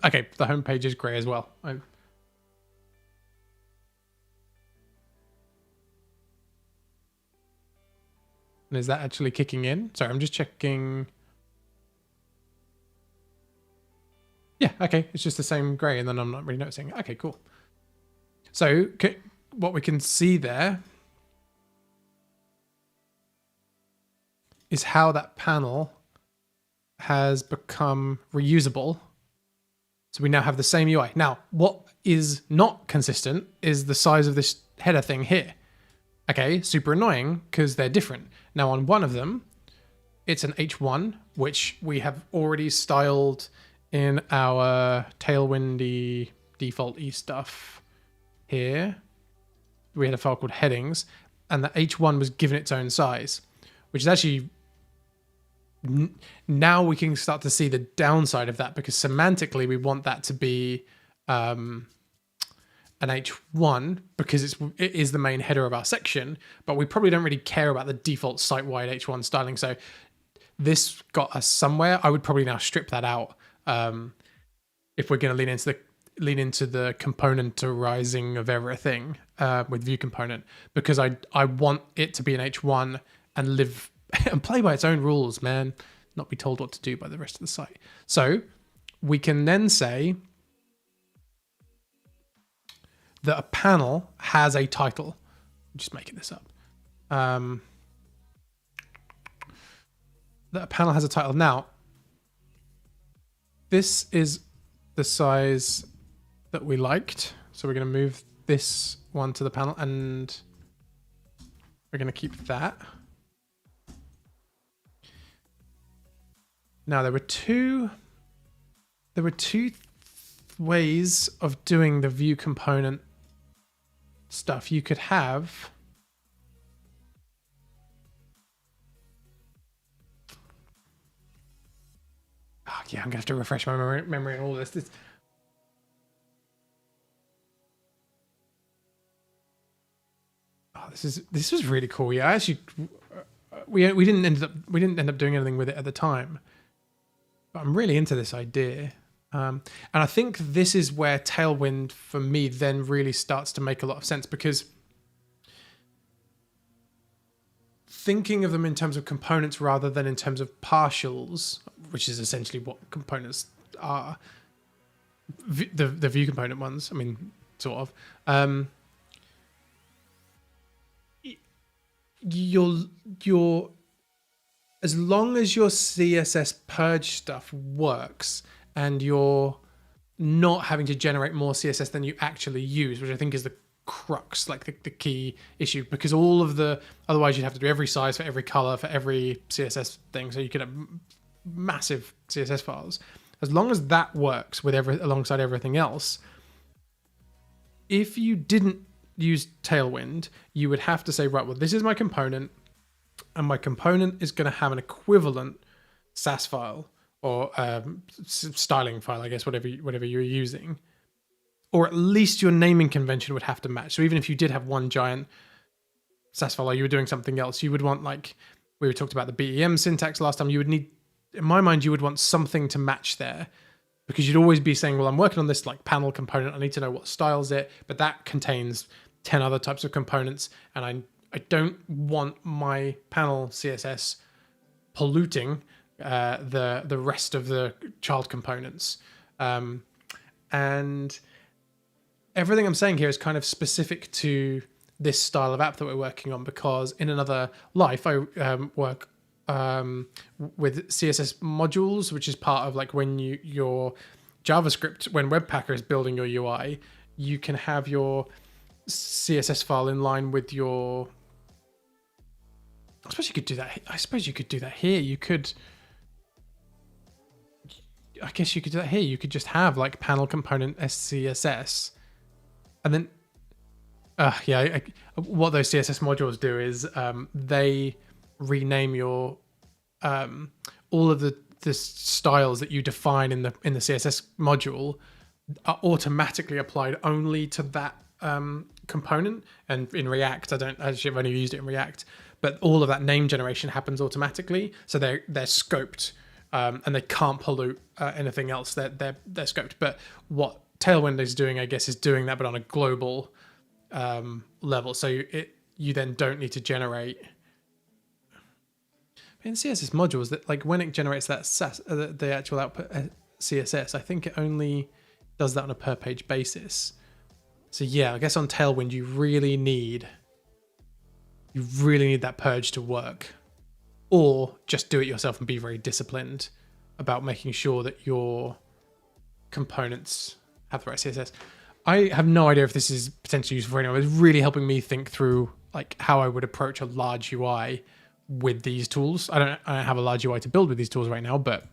Okay, the homepage is grey as well. And is that actually kicking in? Sorry, I'm just checking. Yeah, okay. It's just the same grey and then I'm not really noticing. Okay, cool. So what we can see there is how that panel has become reusable. So we now have the same UI. Now, what is not consistent is the size of this header thing here. Okay, super annoying because they're different. Now on one of them, it's an H1, which we have already styled in our Tailwindy default-y stuff here. We had a file called headings, and the H1 was given its own size, which is actually... Now we can start to see the downside of that, because semantically we want that to be an H1 because it is the main header of our section, but we probably don't really care about the default site-wide H1 styling. So this got us somewhere. I would probably now strip that out if we're going to lean into the componenterizing of everything with view component, because I want it to be an H1 and live and play by its own rules, man, not be told what to do by the rest of the site. So we can then say that a panel has a title. I'm just making this up. That a panel has a title. Now, this is the size that we liked. So we're going to move this one to the panel and we're going to keep that. Now there were two ways of doing the view component stuff. You could have I'm gonna have to refresh my memory on all this. This was really cool. Yeah, actually, we didn't end up doing anything with it at the time. But I'm really into this idea. And I think this is where Tailwind, for me, then really starts to make a lot of sense, because thinking of them in terms of components rather than in terms of partials, which is essentially what components are, the view component ones, I mean, sort of, you're as long as your CSS purge stuff works and you're not having to generate more CSS than you actually use, which I think is the crux, like the key issue, because otherwise you'd have to do every size for every color for every CSS thing, so you could have massive CSS files. As long as that works with alongside everything else, if you didn't use Tailwind, you would have to say, right, well, this is my component, and my component is going to have an equivalent Sass file or styling file, I guess, whatever you're using. Or at least your naming convention would have to match. So even if you did have one giant Sass file or you were doing something else, you would want, like we talked about the BEM syntax last time, you would need, in my mind, you would want something to match there, because you'd always be saying, well, I'm working on this like panel component. I need to know what styles it, but that contains 10 other types of components. And I don't want my panel CSS polluting the rest of the child components. And everything I'm saying here is kind of specific to this style of app that we're working on, because in another life, I work with CSS modules, which is part of like when your JavaScript, when Webpacker is building your UI, you can have your CSS file in line with your I suppose you could do that. I suppose you could do that here. You could. I guess you could do that here. You could just have like panel component SCSS, and then, what those CSS modules do is they rename your all of the styles that you define in the CSS module are automatically applied only to that component. And in React, I've only used it in React, but all of that name generation happens automatically. So they're scoped. And they can't pollute anything else. They're scoped. But what Tailwind is doing, I guess, is doing that, but on a global level. So you then don't need to generate. In CSS modules, that like when it generates that the actual output CSS, I think it only does that on a per page basis. So yeah, I guess on Tailwind you really need that purge to work. Or just do it yourself and be very disciplined about making sure that your components have the right CSS. I have no idea if this is potentially useful for anyone. It's really helping me think through like how I would approach a large UI with these tools. I don't have a large UI to build with these tools right now, but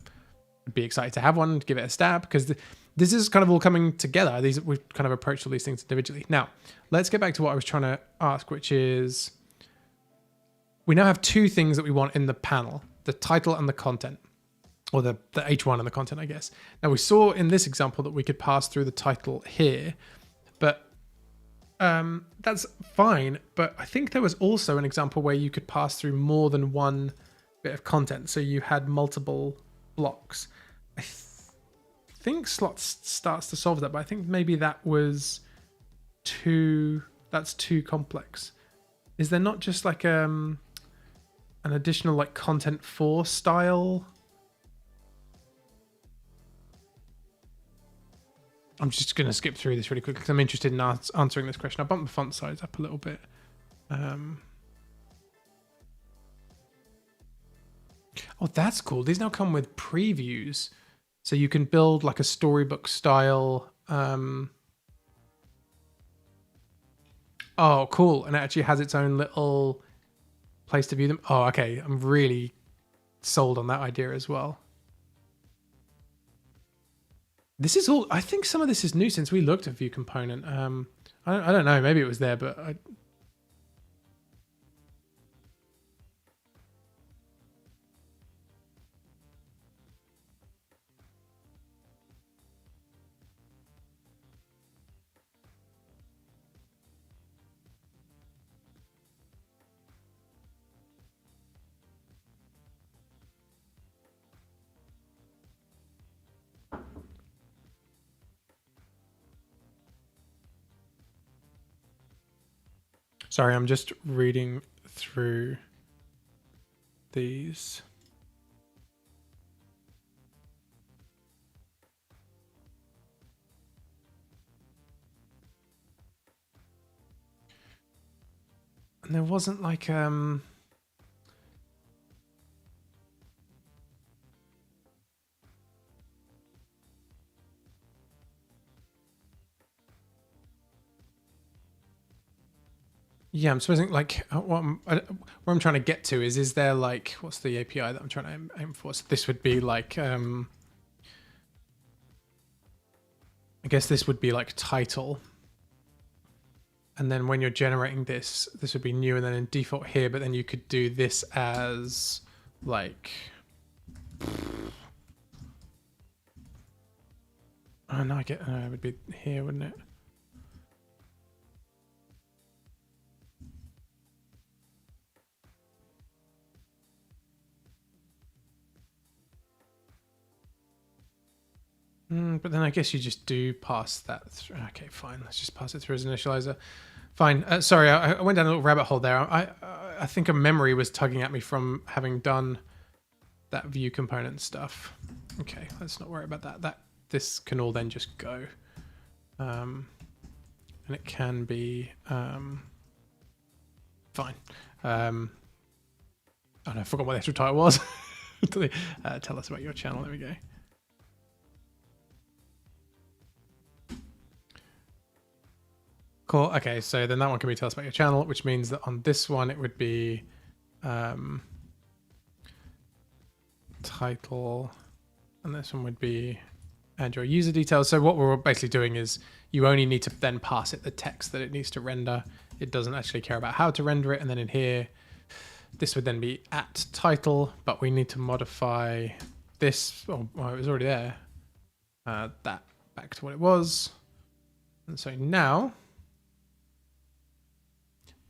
I'd be excited to have one, to give it a stab, because this is kind of all coming together. We've kind of approached all these things individually. Now, let's get back to what I was trying to ask, which is, we now have two things that we want in the panel, the title and the content, or the H1 and the content, I guess. Now we saw in this example that we could pass through the title here, but that's fine. But I think there was also an example where you could pass through more than one bit of content. So you had multiple blocks. I think Slots starts to solve that, but I think maybe that's too complex. Is there not just like an additional like content for style? I'm just going to skip through this really quickly because I'm interested in answering this question. I'll bump the font size up a little bit. Oh, that's cool. These now come with previews. So you can build like a storybook style. Oh, cool. And it actually has its own little place to view them. Oh, okay. I'm really sold on that idea as well. This is all, I think some of this is new since we looked at view component. I don't know, maybe it was there, but sorry, I'm just reading through these. And there wasn't like yeah, I'm supposing like where I'm trying to get to is there like, what's the API that I'm trying to aim for? So this would be like, I guess this would be like title. And then when you're generating this would be new and then in default here, but then you could do this as like, oh no, it would be here, wouldn't it? But then I guess you just do pass that through. Okay, fine. Let's just pass it through as an initializer. Fine. Sorry, I went down a little rabbit hole there. I think a memory was tugging at me from having done that view component stuff. Okay, let's not worry about that. This can all then just go. And it can be fine. Oh no, I forgot what the actual title was. Tell us about your channel. There we go. Cool. Okay, so then that one can be tell us about your channel, which means that on this one it would be title, and this one would be add your user details. So what we're basically doing is you only need to then pass it the text that it needs to render. It doesn't actually care about how to render it. And then in here, this would then be at title, but we need to modify this. Oh, well, it was already there. That back to what it was. And so now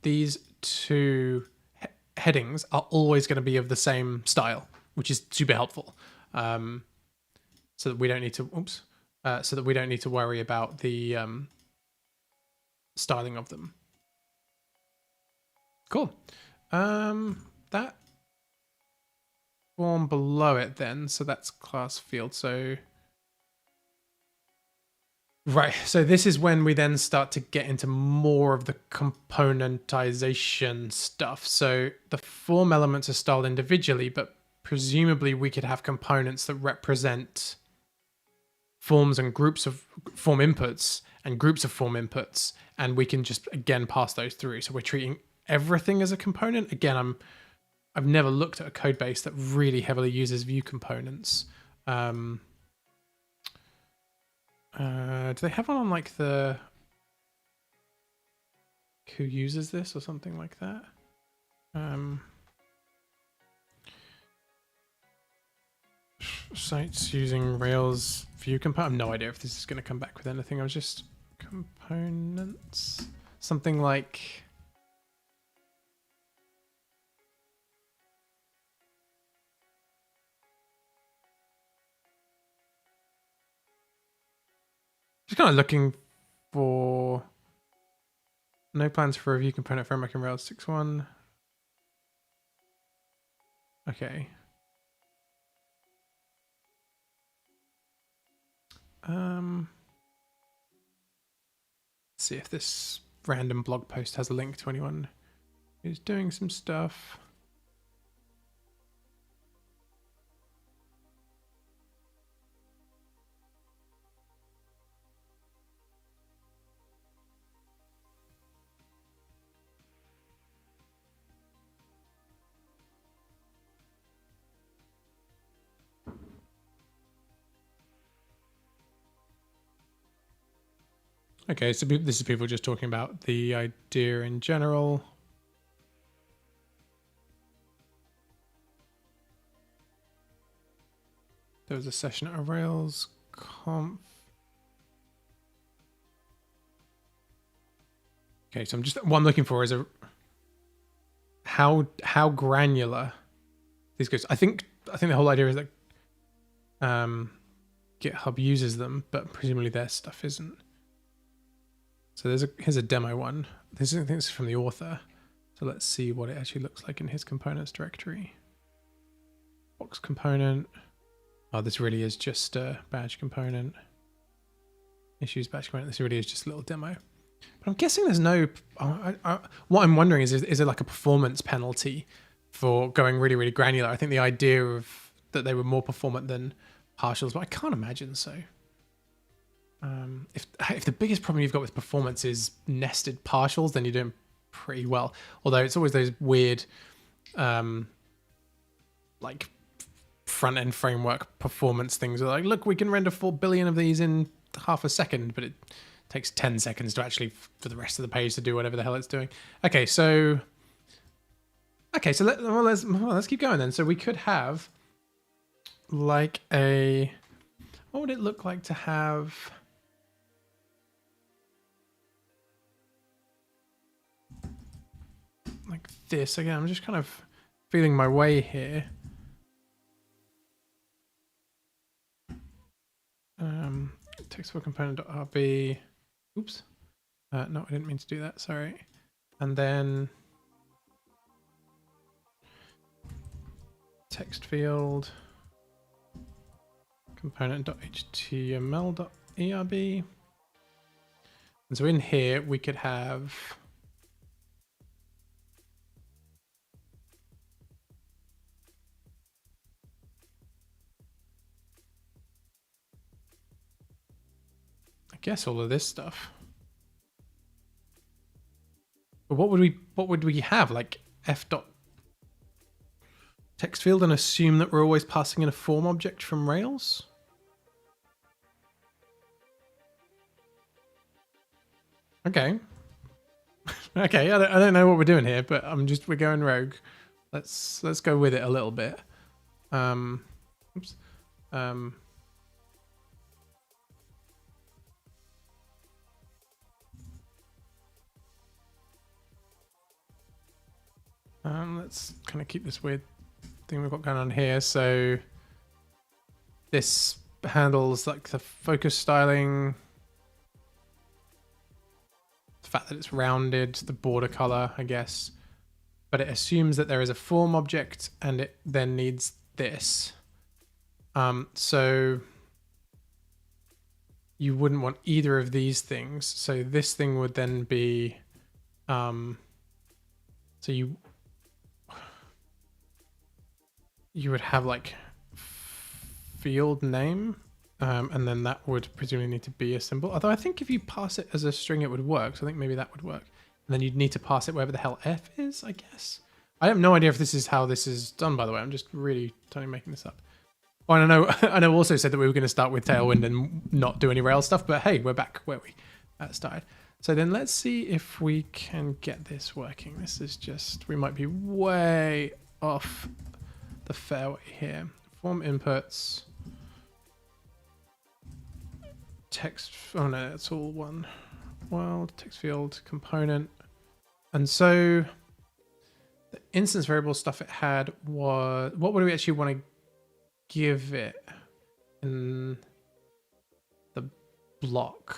these two headings are always going to be of the same style, which is super helpful. So that we don't need to, so that we don't need to worry about the styling of them. Cool. That form below it then, so that's class field. So right, so this is when we then start to get into more of the componentization stuff. So the form elements are styled individually, but presumably we could have components that represent forms and groups of form inputs and groups of form inputs, and we can just again pass those through. So we're treating everything as a component. Again, I've never looked at a code base that really heavily uses view components. Do they have one on like the who uses this or something like that? Sites using Rails view component. I have no idea if this is going to come back with anything. I was just components, something like. Just kind of looking for no plans for a view component framework in Rails 6.1. Okay. Let's see if this random blog post has a link to anyone who's doing some stuff. Okay, so this is people just talking about the idea in general. There was a session at a Rails conf. Okay, so what I'm looking for is how granular these goes. I think the whole idea is that GitHub uses them, but presumably their stuff isn't. So here's a demo one. I think this is from the author. So let's see what it actually looks like in his components directory. Box component. Oh, this really is just a badge component. Issues badge component. This really is just a little demo. But I'm guessing there's no. What I'm wondering is there like a performance penalty for going really, really granular? I think the idea of that they were more performant than partials, but I can't imagine so. If the biggest problem you've got with performance is nested partials, then you're doing pretty well. Although it's always those weird, like front-end framework performance things. Like, look, we can render 4 billion of these in half a second, but it takes 10 seconds to actually for the rest of the page to do whatever the hell it's doing. Okay, so let's keep going then. So we could have like a. What would it look like to have? Like this. Again, I'm just kind of feeling my way here. Textbook component.rb. Oops. No, I didn't mean to do that. Sorry. And then text field component.html.erb. And so in here we could have I guess all of this stuff. But what would we have? Like f dot text field and assume that we're always passing in a form object from Rails. Okay. Okay, I don't know what we're doing here, but we're going rogue. Let's go with it a little bit. Oops. Let's kind of keep this weird thing we've got going on here. So this handles like the focus styling, the fact that it's rounded, the border color, I guess. But it assumes that there is a form object and it then needs this. So you wouldn't want either of these things. So this thing would then be, so you would have like field name, and then that would presumably need to be a symbol. Although I think if you pass it as a string, it would work. So I think maybe that would work. And then you'd need to pass it wherever the hell f is, I guess. I have no idea if this is how this is done, by the way. I'm just really totally making this up. Well, I know also said that we were going to start with Tailwind and not do any Rails stuff, but hey, we're back where we started. So then let's see if we can get this working. This is just, we might be way off the fairway here. Form inputs. Text, oh no, that's all one. Well, text field component. And so the instance variable stuff it had was, what would we actually want to give it in the block?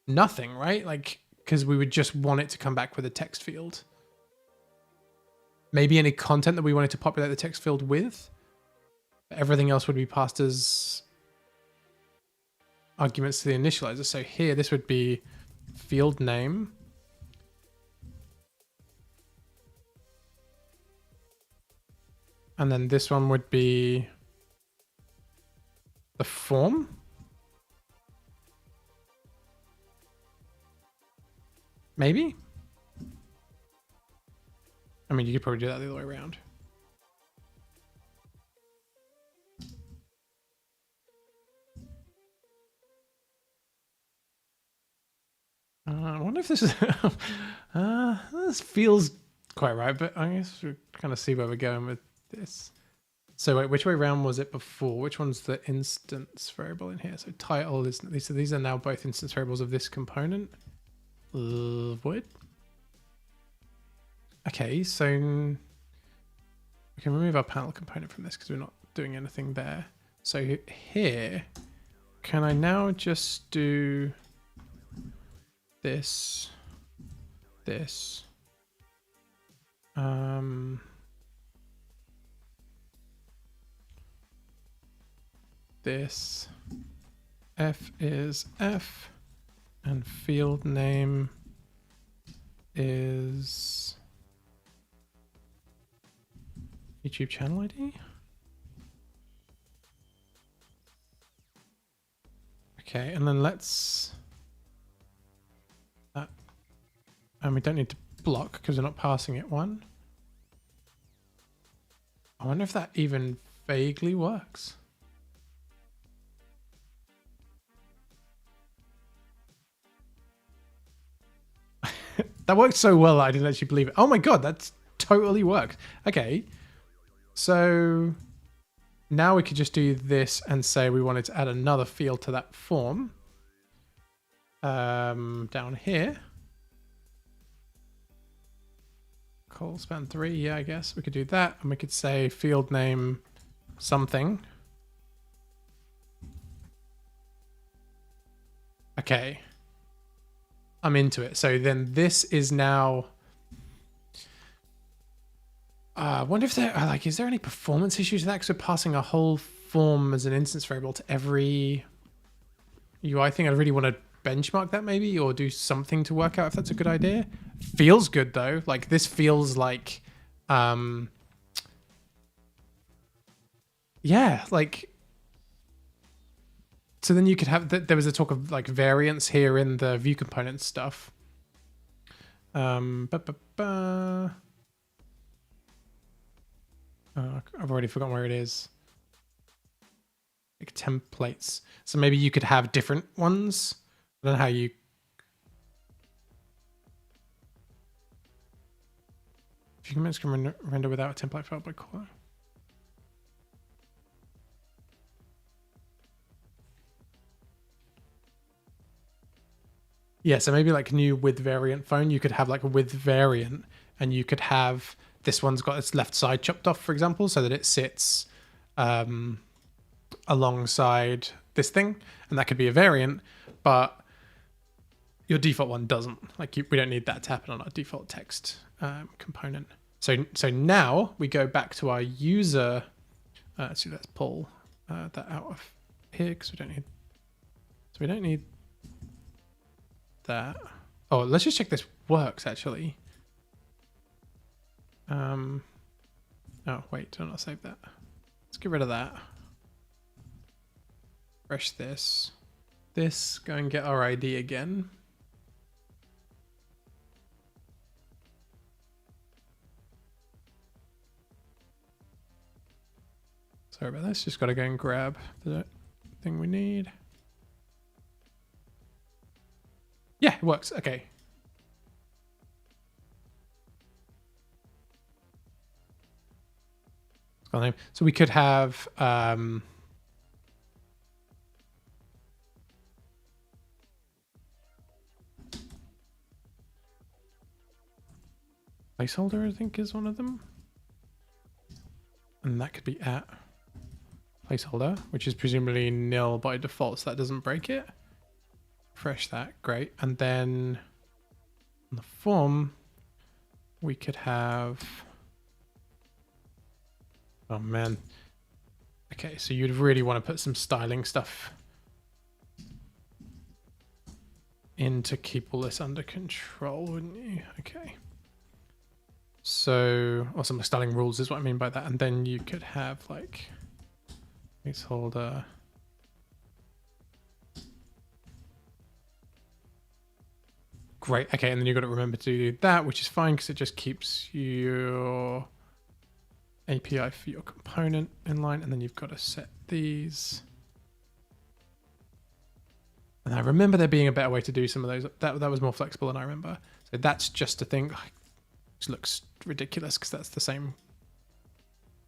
Nothing, right? Like, because we would just want it to come back with a text field. Maybe any content that we wanted to populate the text field with. Everything else would be passed as arguments to the initializer. So here, this would be field name. And then this one would be the form. Maybe? I mean, you could probably do that the other way around. I wonder if this is... this feels quite right, but I guess we'll kind of see where we're going with this. So wait, which way around was it before? Which one's the instance variable in here? So title is... So these are now both instance variables of this component. Void. Okay, so we can remove our panel component from this because we're not doing anything there. So here, can I now just do this, this, this, f is f, and field name is YouTube channel ID. Okay, and then let's that, and we don't need to block because we're not passing it one. I wonder if that even vaguely works. That worked so well I didn't actually believe it. Oh my god, that's totally worked. Okay, so now we could just do this and say we wanted to add another field to that form. Down here. Call span 3, yeah, I guess we could do that. And we could say field name something. Okay. I'm into it. So then this is now... I wonder if there are, like, is there any performance issues with that? Because we're passing a whole form as an instance variable to every UI thing. I really want to benchmark that maybe, or do something to work out if that's a good idea. Feels good though. Like this feels like, yeah, like, so then you could have, there was a talk of like variants here in the view component stuff. I've already forgotten where it is. Like templates. So maybe you could have different ones. I don't know how you... If you can render without a template file by color. Yeah, so maybe like new with variant phone, you could have like a with variant, and you could have this one's got its left side chopped off, for example, so that it sits alongside this thing, and that could be a variant, but your default one doesn't. Like we don't need that to happen on our default text component. So now we go back to our user. Let's pull that out of here because we don't need. So we don't need that. Oh, let's just check this works actually. Oh wait, do not save that. Let's get rid of that. Refresh this. Go and get our ID again. Sorry about this. Just got to go and grab the thing we need. Yeah, it works. Okay. So we could have placeholder, I think, is one of them. And that could be at placeholder, which is presumably nil by default, so that doesn't break it. Refresh that, great. And then on the form, we could have, oh man. Okay, so you'd really want to put some styling stuff in to keep all this under control, wouldn't you? Okay. So, or some styling rules is what I mean by that. And then you could have like placeholder. Great. Okay, and then you've got to remember to do that, which is fine because it just keeps your API for your component in line. And then you've got to set these. And I remember there being a better way to do some of those. That was more flexible than I remember. So that's just a thing. Which looks ridiculous because that's the same.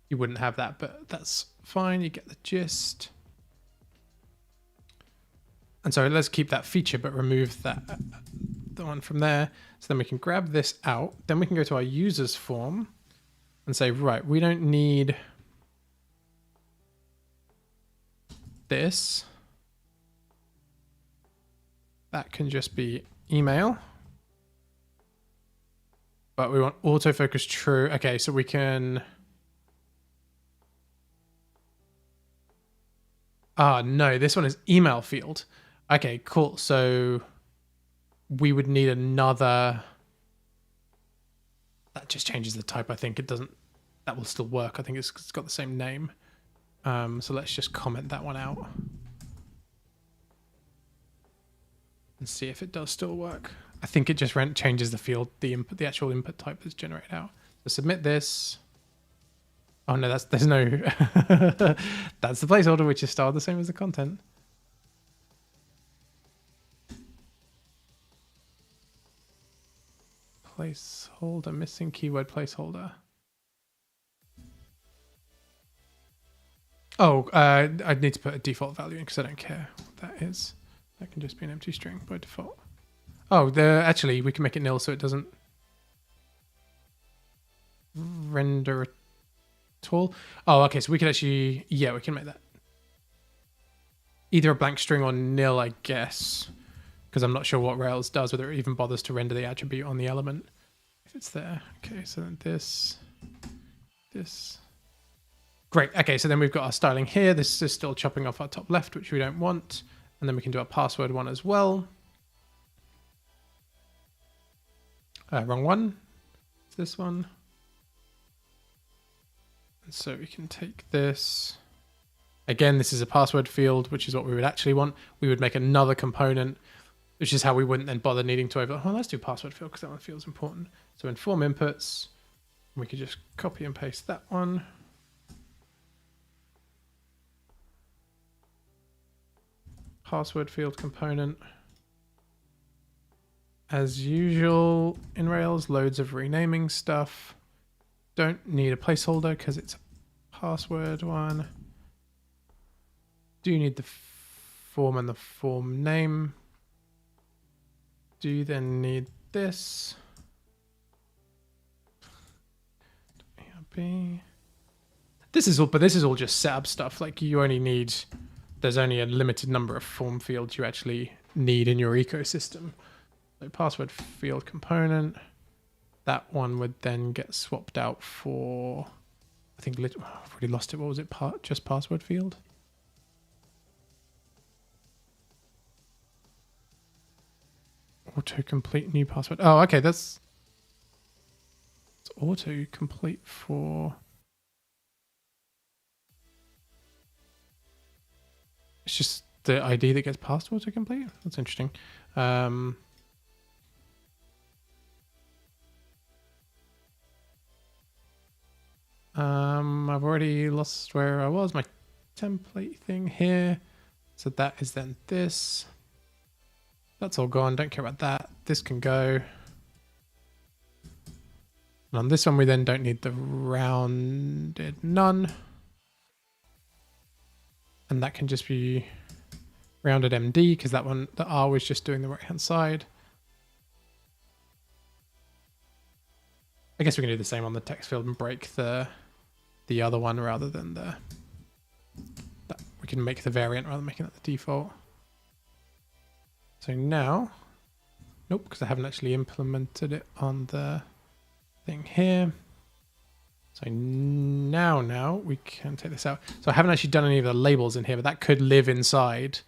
You wouldn't have that, but that's fine. You get the gist. And so let's keep that feature, but remove that the one from there. So then we can grab this out. Then we can go to our users form and say, right, we don't need this. That can just be email. But we want autofocus true. Okay, so we can... no, this one is email field. Okay, cool. So we would need another... That just changes the type, I think. It doesn't... That will still work. I think it's got the same name. So let's just comment that one out. And see if it does still work. I think it just changes the field, the actual input type that's generated out. So submit this. Oh no, there's no, that's the placeholder, which is styled the same as the content. Placeholder, missing keyword placeholder. Oh, I'd need to put a default value in because I don't care what that is. That can just be an empty string by default. Oh, actually, we can make it nil so it doesn't render at all. Oh, okay, so we could actually, yeah, we can make that either a blank string or nil, I guess, because I'm not sure what Rails does, whether it even bothers to render the attribute on the element if it's there. Okay, so then this. Great, okay, so then we've got our styling here. This is still chopping off our top left, which we don't want. And then we can do our password one as well. Wrong one. It's this one. And so we can take this. Again, this is a password field, which is what we would actually want. We would make another component, which is how we wouldn't then bother needing to overload. Well, let's do password field because that one feels important. So in form inputs, we could just copy and paste that one. password field component. As usual in Rails, loads of renaming stuff. Don't need a placeholder because it's a password one. Do need the form and the form name. Do you then need this? This is all just setup stuff. Like you only need, there's only a limited number of form fields you actually need in your ecosystem. So password field component, that one would then get swapped out for, I think I've already lost it. What was it? Just password field? Autocomplete new password. Oh, okay. That's autocomplete for. It's just the ID that gets passed to autocomplete. That's interesting. I've already lost where I was. My template thing here. So that is then this. That's all gone. Don't care about that. This can go. And on this one, we then don't need the rounded none. And that can just be rounded MD because that one, the R was just doing the right-hand side. I guess we can do the same on the text field and break the other one rather than we can make the variant rather than making that the default. So now, nope, because I haven't actually implemented it on the thing here. So now we can take this out. So I haven't actually done any of the labels in here, but that could live inside.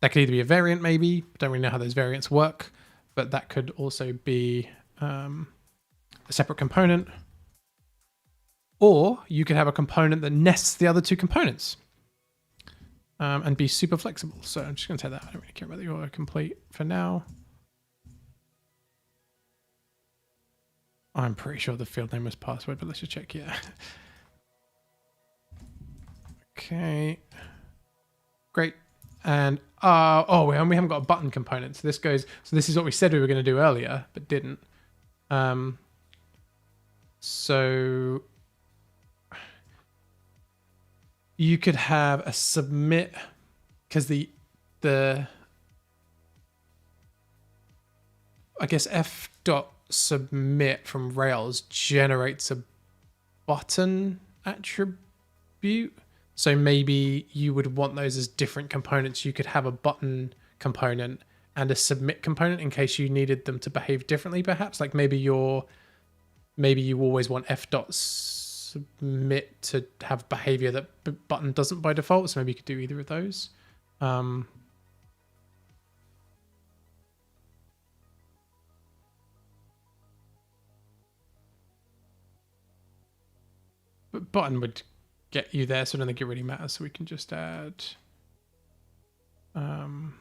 That could either be a variant maybe. Don't really know how those variants work, but that could also be a separate component. Or you could have a component that nests the other two components and be super flexible. So I'm just going to take that. I don't really care about the autocomplete for now. I'm pretty sure the field name was password, but let's just check. Yeah. Okay. Great. And we haven't got a button component. So this is what we said we were going to do earlier, but didn't. So you could have a submit because the I guess f.submit from Rails generates a button attribute. So maybe you would want those as different components. You could have a button component and a submit component in case you needed them to behave differently, perhaps. Like maybe you always want f.submit to have behavior that button doesn't by default. So maybe you could do either of those. But button would get you there, so I don't think it really matters. So we can just add and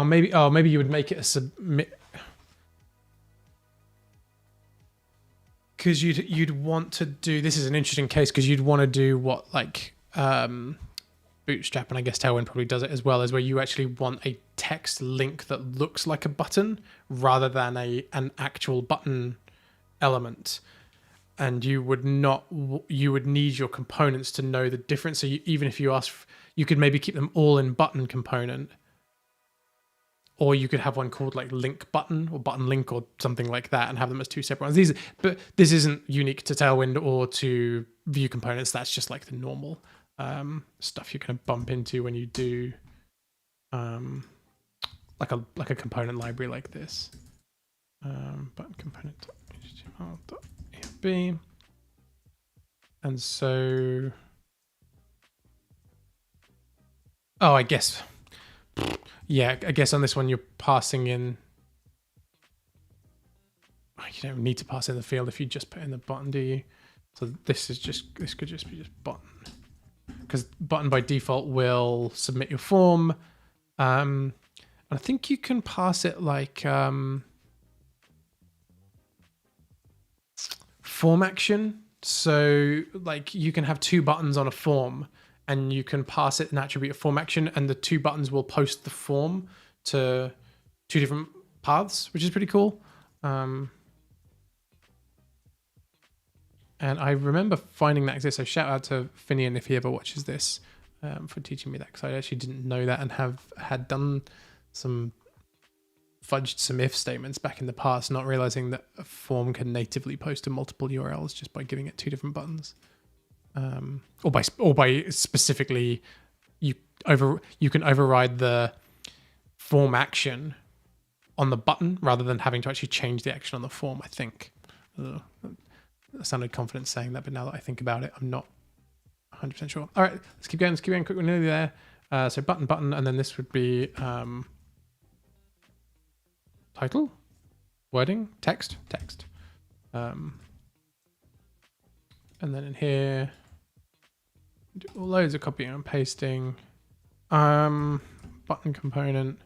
maybe you would make it a submit because you'd want to do, this is an interesting case because you'd want to do what like Bootstrap, and I guess Tailwind probably does it as well, is where you actually want a text link that looks like a button rather than an actual button element. And you would need your components to know the difference. So even if you you could maybe keep them all in button component, or you could have one called like link button or button link or something like that and have them as two separate ones. But this isn't unique to Tailwind or to Vue components. That's just like the normal stuff you're going to bump into when you do like a component library like this. Button component.html.emb. And so, I guess on this one you're passing in. You don't need to pass in the field if you just put in the button, do you? So this could just be button, because button by default will submit your form. And I think you can pass it like form action So like you can have two buttons on a form and you can pass it an attribute of form action, and the two buttons will post the form to two different paths, which is pretty cool. And I remember finding that exists. So shout out to Finian if he ever watches this, for teaching me that, because I actually didn't know that and had done fudged some if statements back in the past, not realizing that a form can natively post to multiple URLs just by giving it two different buttons, or by specifically you can override the form action on the button rather than having to actually change the action on the form. I think I sounded confident saying that, but now that I think about it, I'm not 100% sure. All right, let's keep going. Quick, we're nearly there. So button, and then this would be title, wording, text. And then in here, do loads of copying and pasting. Button component,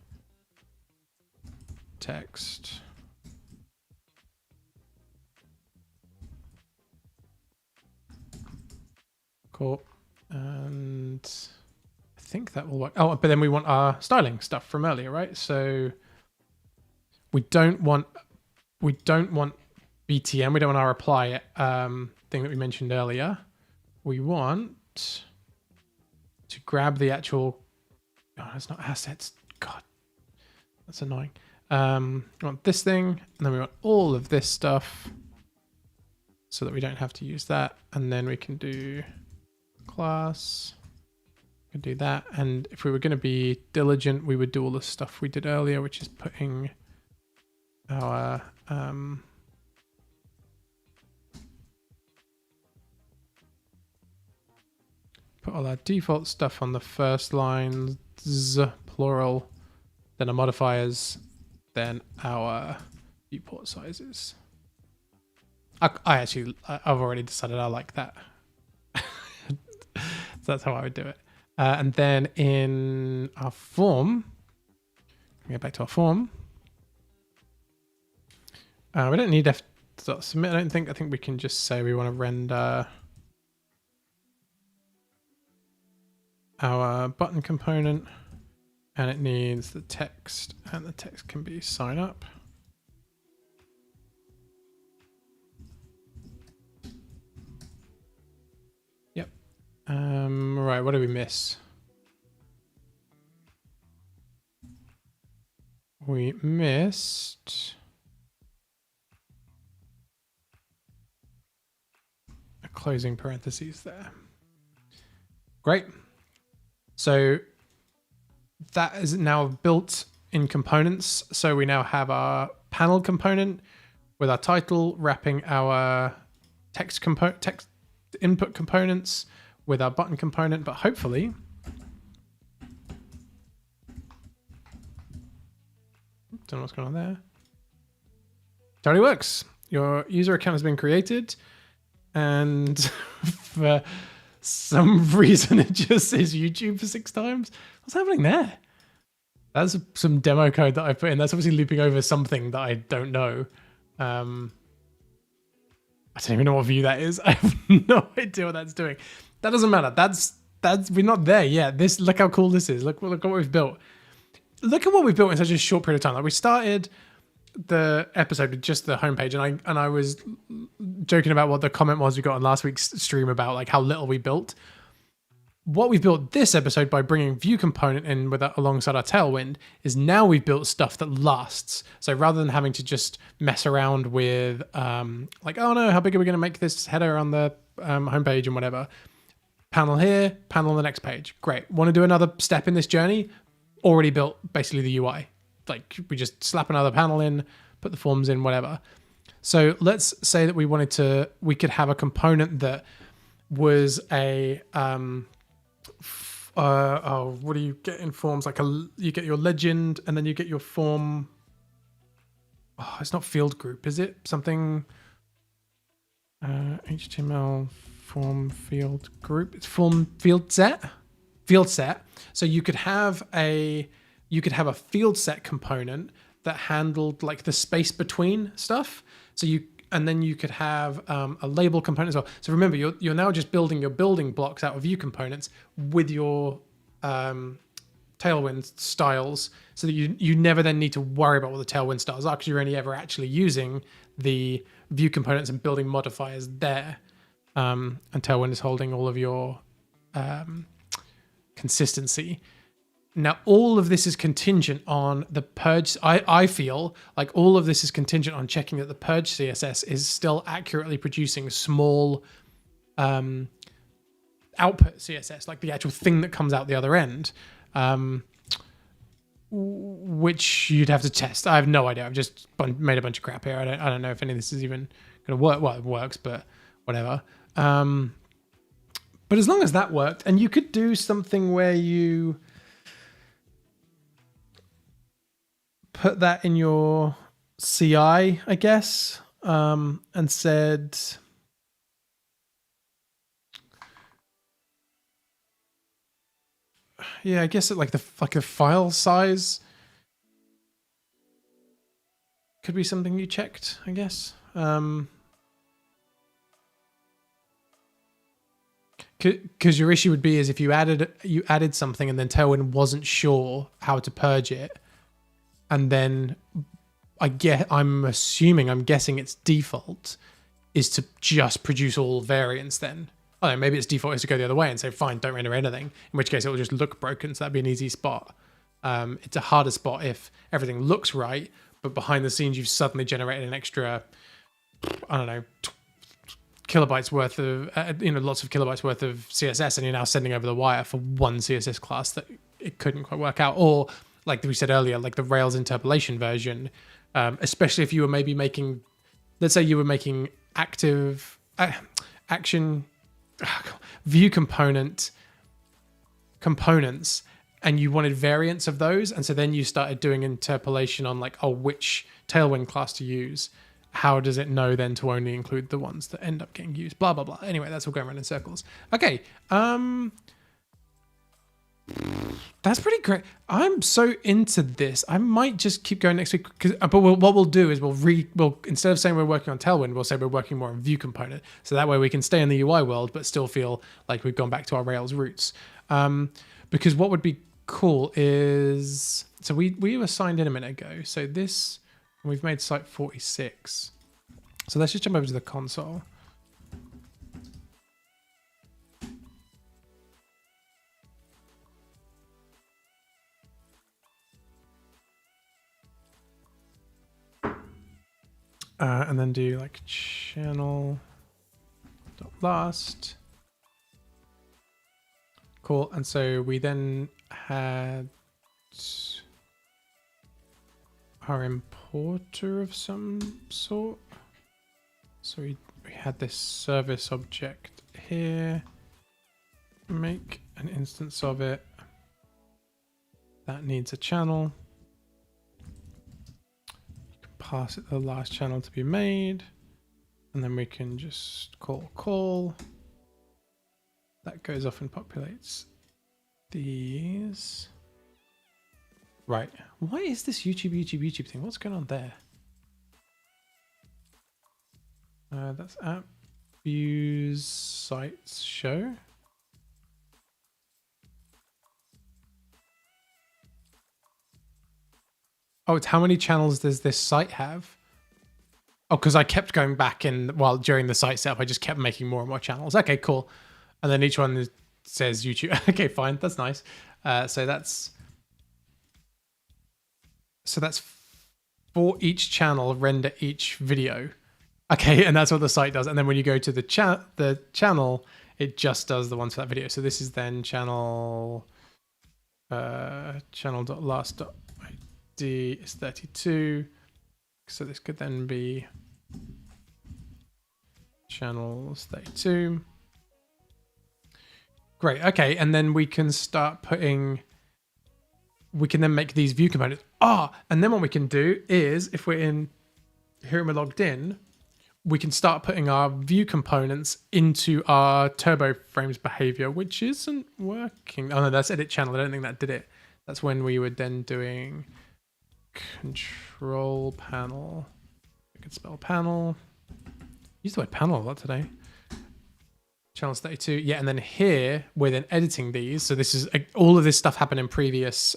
text. Cool. And I think that will work. Oh, but then we want our styling stuff from earlier, right? So we don't want BTM. We don't want our apply thing that we mentioned earlier. We want to grab the actual. Oh, it's not assets. God, that's annoying. We want this thing, and then we want all of this stuff, so that we don't have to use that. And then we can do class. We can do that. And if we were going to be diligent, we would do all the stuff we did earlier, which is putting our put all our default stuff on the first line, plural, then our modifiers, then our viewport sizes. I've already decided I like that. So that's how I would do it. And then in our form, get back to our form. We don't need f.submit, I don't think. I think we can just say we want to render our button component, and it needs the text, and the text can be sign up. Yep. Right, what did we miss? We missed a closing parentheses there. Great. So that is now built in components. So we now have our panel component with our title wrapping our text input components with our button component, but hopefully don't know what's going on there. It already works. Your user account has been created, and for some reason it just says YouTube for 6 times. What's happening there? That's some demo code that I put in. That's obviously looping over something that I don't know. I don't even know what view that is. I have no idea what that's doing. That doesn't matter. That's we're not there yet. Look how cool this is. Look what we've built. Look at what we've built in such a short period of time. Like, we started the episode with just the homepage, and I was joking about what the comment was we got on last week's stream about like how little we built. What we've built this episode by bringing view component in alongside our Tailwind is now we've built stuff that lasts. So rather than having to just mess around with like, oh no, how big are we going to make this header on the homepage and whatever. Panel here, panel on the next page. Great. Want to do another step in this journey? Already built basically the UI. Like, we just slap another panel in, put the forms in, whatever. So let's say that we could have a component that was a what do you get in forms? Like you get your legend, and then you get your form. Oh, it's not field group, is it? Something HTML form field group. It's form field set. Field set. So you could have a field set component that handled like the space between stuff. So and then you could have a label component as well. So remember, you're now just building your building blocks out of view components with your Tailwind styles, so that you never then need to worry about what the Tailwind styles are, because you're only ever actually using the view components and building modifiers there. And Tailwind is holding all of your consistency. Now, all of this is contingent on the purge. I feel like all of this is contingent on checking that the purge CSS is still accurately producing small output CSS, like the actual thing that comes out the other end, which you'd have to test. I have no idea. I've just made a bunch of crap here. I don't know if any of this is even going to work. Well, it works, but whatever. But as long as that worked, and you could do something where you put that in your CI, I guess, and said, yeah, I guess it like the file size could be something you checked, I guess. Because your issue would be is if you added something and then Tailwind wasn't sure how to purge it, and then I'm guessing its default is to just produce all variants then. I don't know, maybe its default is to go the other way and say, fine, don't render anything, in which case it will just look broken, so that'd be an easy spot. It's a harder spot if everything looks right, but behind the scenes you've suddenly generated an extra, I don't know, kilobytes worth of, lots of kilobytes worth of CSS, and you're now sending over the wire for one CSS class that it couldn't quite work out. Or, like we said earlier, like the Rails interpolation version, especially if you were maybe making, let's say you were making action view components, and you wanted variants of those, and so then you started doing interpolation on like, which Tailwind class to use. How does it know then to only include the ones that end up getting used? Blah, blah, blah. Anyway, that's all going around in circles. Okay. That's pretty great. I'm so into this. I might just keep going next week. But what we'll do is we'll instead of saying we're working on Tailwind, we'll say we're working more on view component. So that way we can stay in the UI world, but still feel like we've gone back to our Rails roots. Because what would be cool is, so we were signed in a minute ago. So this, we've made site 46. So let's just jump over to the console. And then do like channel.last. Cool. And so we then had our importer of some sort. So we had this service object here. Make an instance of it. That needs a channel. Pass it the last channel to be made, and then we can just call. That goes off and populates these. Right. Why is this YouTube thing? What's going on there? That's app views sites show. Oh, it's how many channels does this site have? Oh, because I kept going back during the site setup, I just kept making more and more channels. Okay, cool. And then each one says YouTube. Okay, fine. That's nice. So that's for each channel, render each video. Okay, and that's what the site does. And then when you go to the channel, it just does the ones for that video. So this is then channel.last.id is 32. So this could then be channels 32. Great. Okay. And then we can start we can then make these view components. And then what we can do is, if we're in here and we're logged in, we can start putting our view components into our turbo frames behavior, which isn't working. Oh no, that's edit channel. I don't think that did it. That's when we were then doing control panel. We can spell panel. Use the word panel a lot today. Channels 32. Yeah, and then here we're then editing these. So this is all of this stuff happened in previous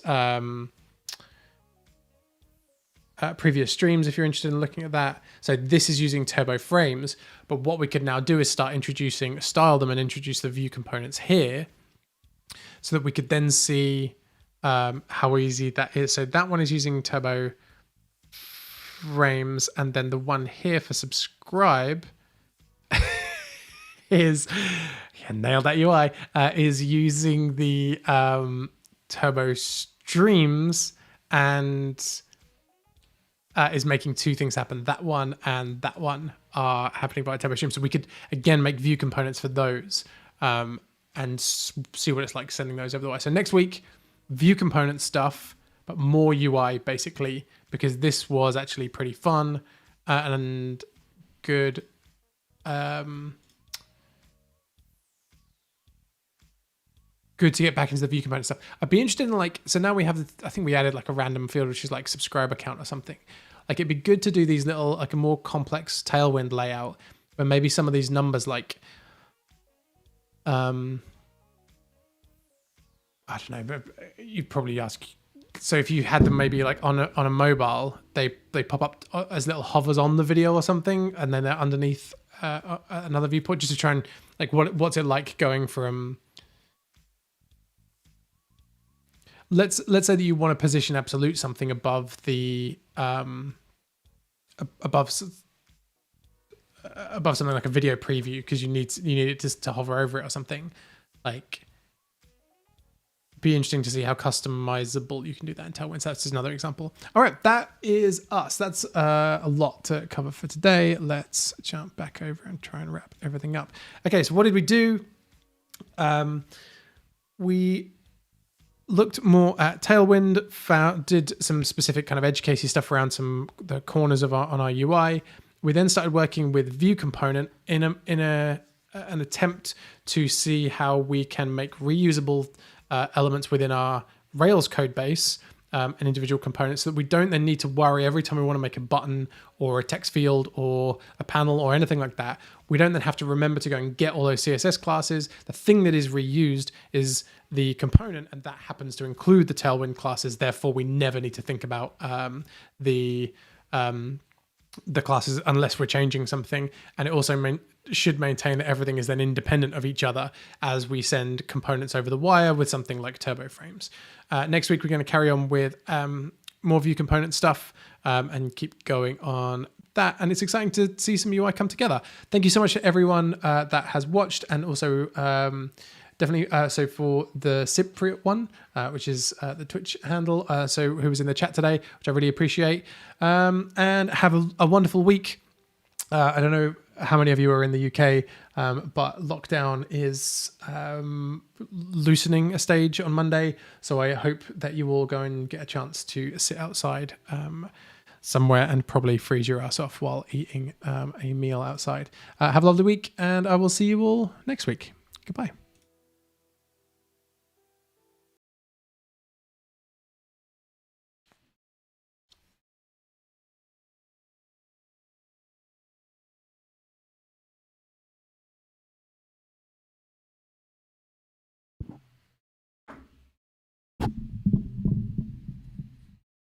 previous streams if you're interested in looking at that. So this is using turbo frames, but what we could now do is start style them and introduce the view components here so that we could then see how easy that is. So that one is using turbo frames, and then the one here for subscribe is, yeah, nailed that UI, is using the turbo streams and is making two things happen. That one and that one are happening by turbo stream. So we could, again, make view components for those and see what it's like sending those over the wire. So next week, view component stuff, but more UI basically, because this was actually pretty fun and good. Good to get back into the view component stuff. I'd be interested in like, so now we have, I think we added like a random field, which is like subscriber count or something. Like it'd be good to do these little, like a more complex Tailwind layout, but maybe some of these numbers like, I don't know, but you'd probably ask, so if you had them maybe like on a mobile, they pop up as little hovers on the video or something, and then they're underneath another viewport, just to try and like, what's it like going from, let's say that you want to position absolute something above the above something like a video preview, because you need it just to hover over it or something. Like, be interesting to see how customizable you can do that in Tailwind. So that's just another example. All right, that is us. That's a lot to cover for today. Let's jump back over and try and wrap everything up. Okay, so what did we do? We looked more at Tailwind, did some specific kind of edge casey stuff around the corners of on our UI. We then started working with view component in an attempt to see how we can make reusable elements within our Rails code base and individual components, so that we don't then need to worry every time we want to make a button or a text field or a panel or anything like that. We don't then have to remember to go and get all those CSS classes. The thing that is reused is the component, and that happens to include the Tailwind classes. Therefore, we never need to think about the classes unless we're changing something. And it also should maintain that everything is then independent of each other as we send components over the wire with something like turbo frames. Next week, we're going to carry on with more view component stuff and keep going on that. And it's exciting to see some UI come together. Thank you so much to everyone that has watched, and also definitely so for the Cypriot one, which is the Twitch handle, so who was in the chat today, which I really appreciate. And have a wonderful week. I don't know how many of you are in the UK, but lockdown is loosening a stage on Monday. So I hope that you all go and get a chance to sit outside somewhere and probably freeze your ass off while eating a meal outside. Have a lovely week, and I will see you all next week. Goodbye.